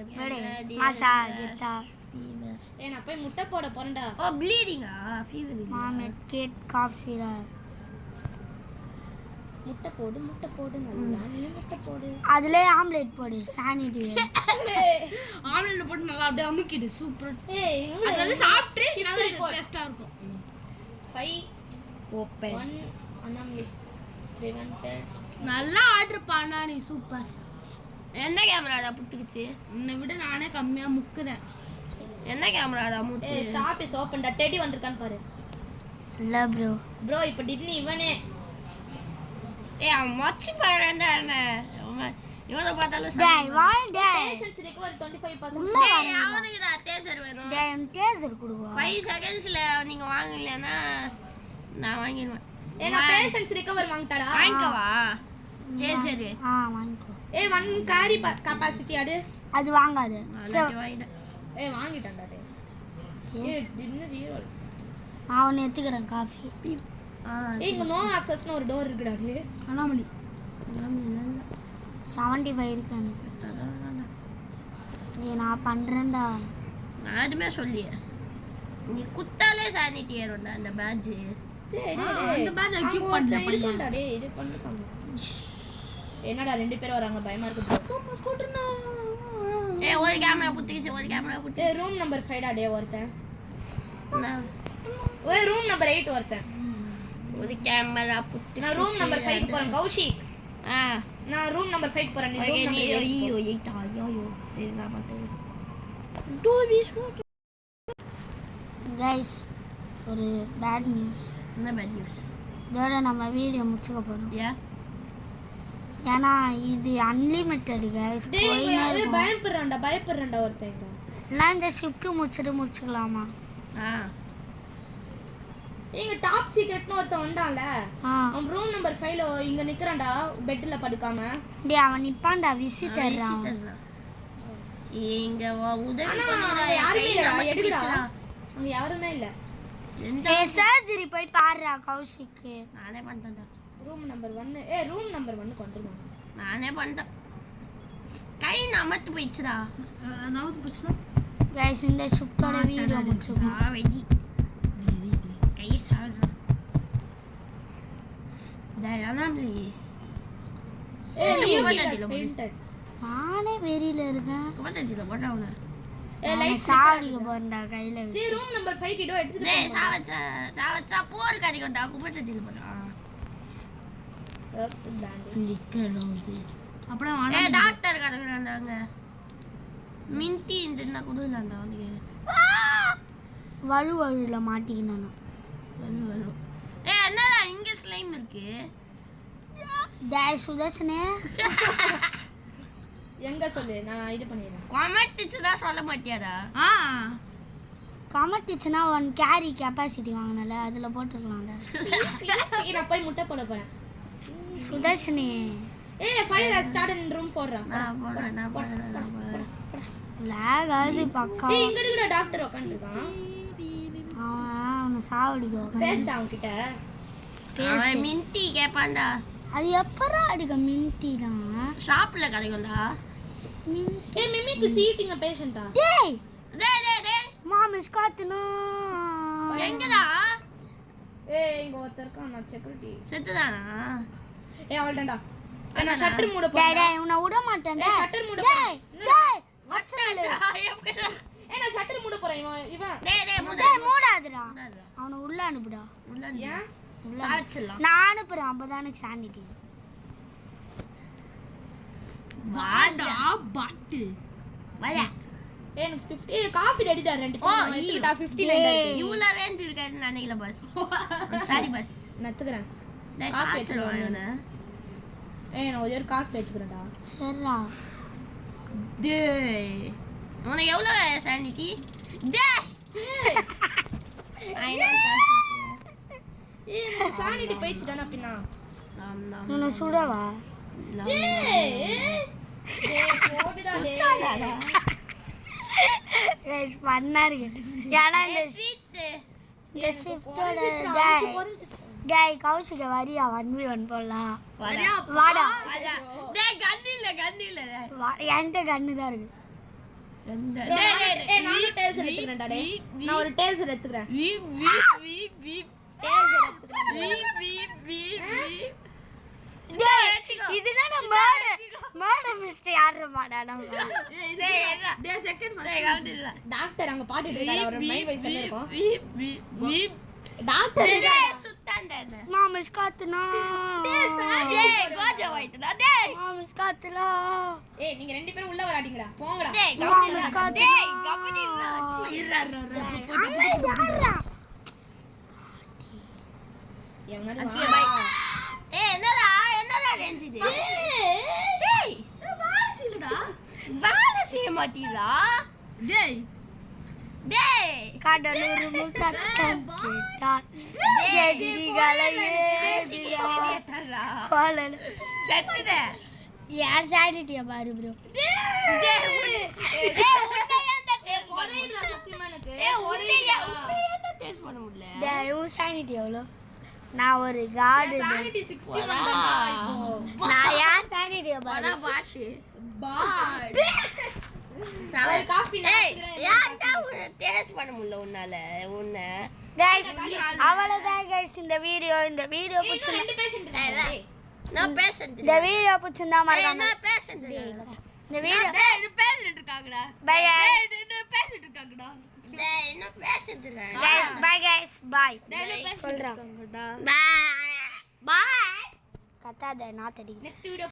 எப்படி மாசா கிட்டா ஃபீவர் ஏய் நான் போய் முட்டை போட போறேன்டா ஓ ப்ளீடிங்கா ஃபீவர் மா மெட்கிட் காப் சிரப் முட்டை போடு நல்லா முட்டை போடு அதுல ஆம்லெட் போடு சானிட்டி ஆம்லெட் போட்டு நல்லா அப்படியே அமுக்கிடு சூப்பர் ஏய் அது வந்து சாப்பிட்டு நல்லா டேஸ்டா இருக்கும் 5 ஓபன் 1 அனாமலிஸ் பிரிவென்டட் நல்லா ஆர்டர் பண்ணா நீ சூப்பர் என்ன கேமராடா புட்டுக்குச்சு உன்னை விட நானே கம்மியா முக்குறேன் என்ன கேமராடா முட்டு ஏய் ஷாப் இஸ் ஓபன் டா டெடி வந்திருக்கான்னு பாரு இல்ல ப்ரோ இப்போ டிட்னி இவனே ஏய் அவன் மச்சி பாருடா என்ன இவனை பார்த்தாலும் டேய் வாய் டேய் பேஷன்ஸ் ரிகவர் 25% உள்ள அவனுக்கு தான் டேசர் வேணும் டேய் டேசர் குடுவா 5 செகண்ட்ஸ்ல நீங்க வாங்கலைன்னா நான் வாங்கிடுவேன் ஏய் நான் பேஷன்ஸ் ரிகவர் வாங்கிட்டடா வாங்கிக்கவா டேசர் வாங்கிக்கோ ஏய் 1 கேரி கெபாசிட்டி அடு அது வாங்காது வாங்கிட்டேன் ஏய் வாங்கிட்டடா டேய் ஏய் டின்னர் ரீரோல் நான் ஒன்னு எடுத்துக்கிறேன் காஃபி ஏய் இங்க நோ ஆக்சஸ்னு ஒரு டோர் இருக்குடா டேய் அனாமலி 75 இருக்கு எனக்கு டேய் நான் பண்றேன்டா நான் எதுவுமே சொல்லியே நீ குத்தாலே சானிட்டி ஏறும்டா அந்த பேட்ஜ் டேய் அந்த பேட்ஜ் எக்யூப் பண்ணிட்டேன் டேய் இது பண்ணிட்டாங்க என்னடா 2 பேர் வராங்க பயமா இருக்கு ஸ்கூட்டர்னா ஏய் ஒரு கேமரா புத்திச்சு ஒரு கேமரா புத்தி டேய் ரூம் நம்பர் 5 டா டேய் ஒருத்தன் ஓய் ரூம் நம்பர் 8 ஒருத்தன் ஒரு கேமரா புத்தி நான் ரூம் நம்பர் 5 போறேன் கௌஷிக் நான் ரூம் நம்பர் 5 போறேன் நீ ரூம் நம்பர் ஐயோ ஐயோ சரி நான் பார்த்தேன் 2 பிஸ்கட் गाइस ஒரு பேட் நியூஸ் என்ன பேட் நியூஸ் இதோட நம்ம வீடியோ முடிச்சுக்க போறோம் ஏன் ஏன்னா இது அன்லிமிட்டெட் गाइस டேய் பயப்படுறேன்டா ஒருத்தங்க நான் இந்த ஷிஃப்ட் முடிச்சுக்கலாமா இங்க டாப் சீக்ரெட்னு ஒருத்தன் வந்தான்ல அவன் ரூம் நம்பர் 5 ல இங்க நிக்கறான்டா பெட்ல படுக்காம டேய் அவன் நிப்பான்டா விசிட்டர் இங்க உதவி பண்ணடா யாருமே இல்ல எடுடா அங்க யாருமே இல்ல ஏய் சர்ஜரி போய் பாருடா கௌஷிக் நானே பண்ணிட்டேன்டா ரூம் நம்பர் 1 ஏய் ரூம் நம்பர் 1 கொண்டுறேன் நானே பண்ணிட்டேன் கை நமத்து போயிடுச்சுடா गाइस இந்த ஷிஃப்ட்டோட வீடியோ முடிச்சுக்கோம் சாவடி கையை சாவடுறா டயானாம்லி ஏய் நீ லியோ வந்து கிட்ட ஃபெயில்டட் நானே வெறியில இருக்கேன் கோட்டச்சில போடாவுல ஏய் லைட் சாவடிக்க போறேன்டா கையில வச்சு டேய் ரூம் நம்பர் 5 கிட்ட எடுத்துட்டு டேய் சாவச்சா போர் கறிக்கொண்டா குப்பட்டடில போடா ரக்ஸ் பேண்ட் ஃபிளிக்கர் வந்து அப்புறம் ஏய் டாக்டர் கறக்குறாங்க மின்டி இந்தனா குடுலாம்டா வந்து வழுவழுல மாட்டிக்கினானா வரு ஏய் என்னடா இங்க ஸ்லைம் இருக்கு டேய் சுதர்ஷனே எங்க சொல்லு நான் இது பண்ணிறேன் கமெண்ட்ஸ்னா சொல்ல மாட்டியாடா கமெண்ட்ஸ்னா 1 கேரி கெபாசிட்டி வாங்குனல அதுல போட்டுக்கலாம்டா நான் போய் முட்டை போட போறேன் சுதர்ஷனே ஏய் fire has start in room 4 நான் போறேன் லாக் ஆகுது பக்கா ஏய் இங்க இருக்குடா டாக்டர் உட்கார்ந்திருக்கான் அவன சாவடிக்க பேச அவன் கிட்ட அவன் மின்டி கேப்பான்டா அது எப்பறா அடிக்க மின்டி தான் ஷாப்ல கிடைக்கும்டா ஏய் மிமிக்கு சீட்டிங் பேஷண்டா டேய் டேய் மாமிஸ் காத்துனா எங்கடா ஏய் இங்க ஒருத்தர் இருக்கான் நான் செக்யூரிட்டி செத்துதானா ஏய் அவள்டா நான் ஷட்டர் மூட டேய் போறேன் டேய் உன்னை விட மாட்டேன்டா ஷட்டர் மூட டேய் டேய் வச்சல ஏய் நான் ஷட்டர் மூட போறேன் இவன் டேய் மூடாதடா அவனை உள்ள அனுப்புடா ஏன் சாச்சலாம் நான் அனுப்புறேன் அப்பதான் எனக்கு சானிட்டி வாடா பாட்டு வாடா ஏய் எனக்கு 50 காபி ரெடிடா ரெண்டு எடுத்துடா 50 ல இருக்கு இவ்ளோ ரேஞ்ச் இருக்காதுன்னு நினைக்கல பஸ் சாரி பஸ் நத்துக்கறேன் காஃபி எடுத்துறேன் ஏய் நான் ஒரு காஃபி எடுத்துக்கறேன்டா சரிடா டேய் உனக்கு எவ்வளவு சானிட்டி டேய் சானிட்டி போயிடுச்சுடா பின்னா என்ன சுடவா பண்ணா இருக்கு ஏன்னா இந்த ஷிஃப்டோட டேய் கௌஷிக வரியா 1v1 போடலாம் வாடா டேய் கன் இல்ல என்கிட்ட கண்ணு தான் இருக்கு நான் ஒரு டேசர் எடுத்துக்கிறேன்டா டேய் நான் ஒரு டேசர் எடுத்துக்கிறேன் இதுனா நம்ம மர்டர் மிஸ்டேக் ஆடுற மாடா நம்ம டாக்டர் அங்க பாத்துட்டு இருக்காரு அவர் மைண்ட் வைஸ் எல்லாம் இருக்கும் டாக்டர் மாமா ஸ்காத்துனா மாமா ஸ்காத்துலா ஏய் நீங்க ரெண்டு பேரும் உள்ள வராதீங்கடா போங்கடா மாமா ஸ்காத்துனா என்னடா ரேஞ்ச் இது டேய் வாழ செய்ய மாட்டீங்களா டேய் கடலூர் முசத்தம் கேட்டா எதிரிகளை பாலல செத்துதே யார் சாடிட்டியா பாரு ப்ரோ சானிட்டி எவ்வளோ நான் ஒரு காடு நான் யார் சானிட்டியா பாரு பாட்டு டேஸ்ட் பண்ண முடியல உன்னால உன்ன गाइस அவ்வளவுதான் गाइस இந்த வீடியோ பிடிச்சிருந்தா நான் பேசன்ட் இந்த வீடியோ பிடிச்சிருந்தா மறக்காம நான் பேசன்ட் இந்த வீடியோ இது பேசிட்டு இருக்காங்கடா பை गाइस இது பேசிட்டு இருக்காங்கடா டேய் என்ன பேசிட்டு இருக்காங்க गाइस பை गाइस பை சொல்றேன் பை பை கத்தாத நான் தடி நெக்ஸ்ட் வீடியோ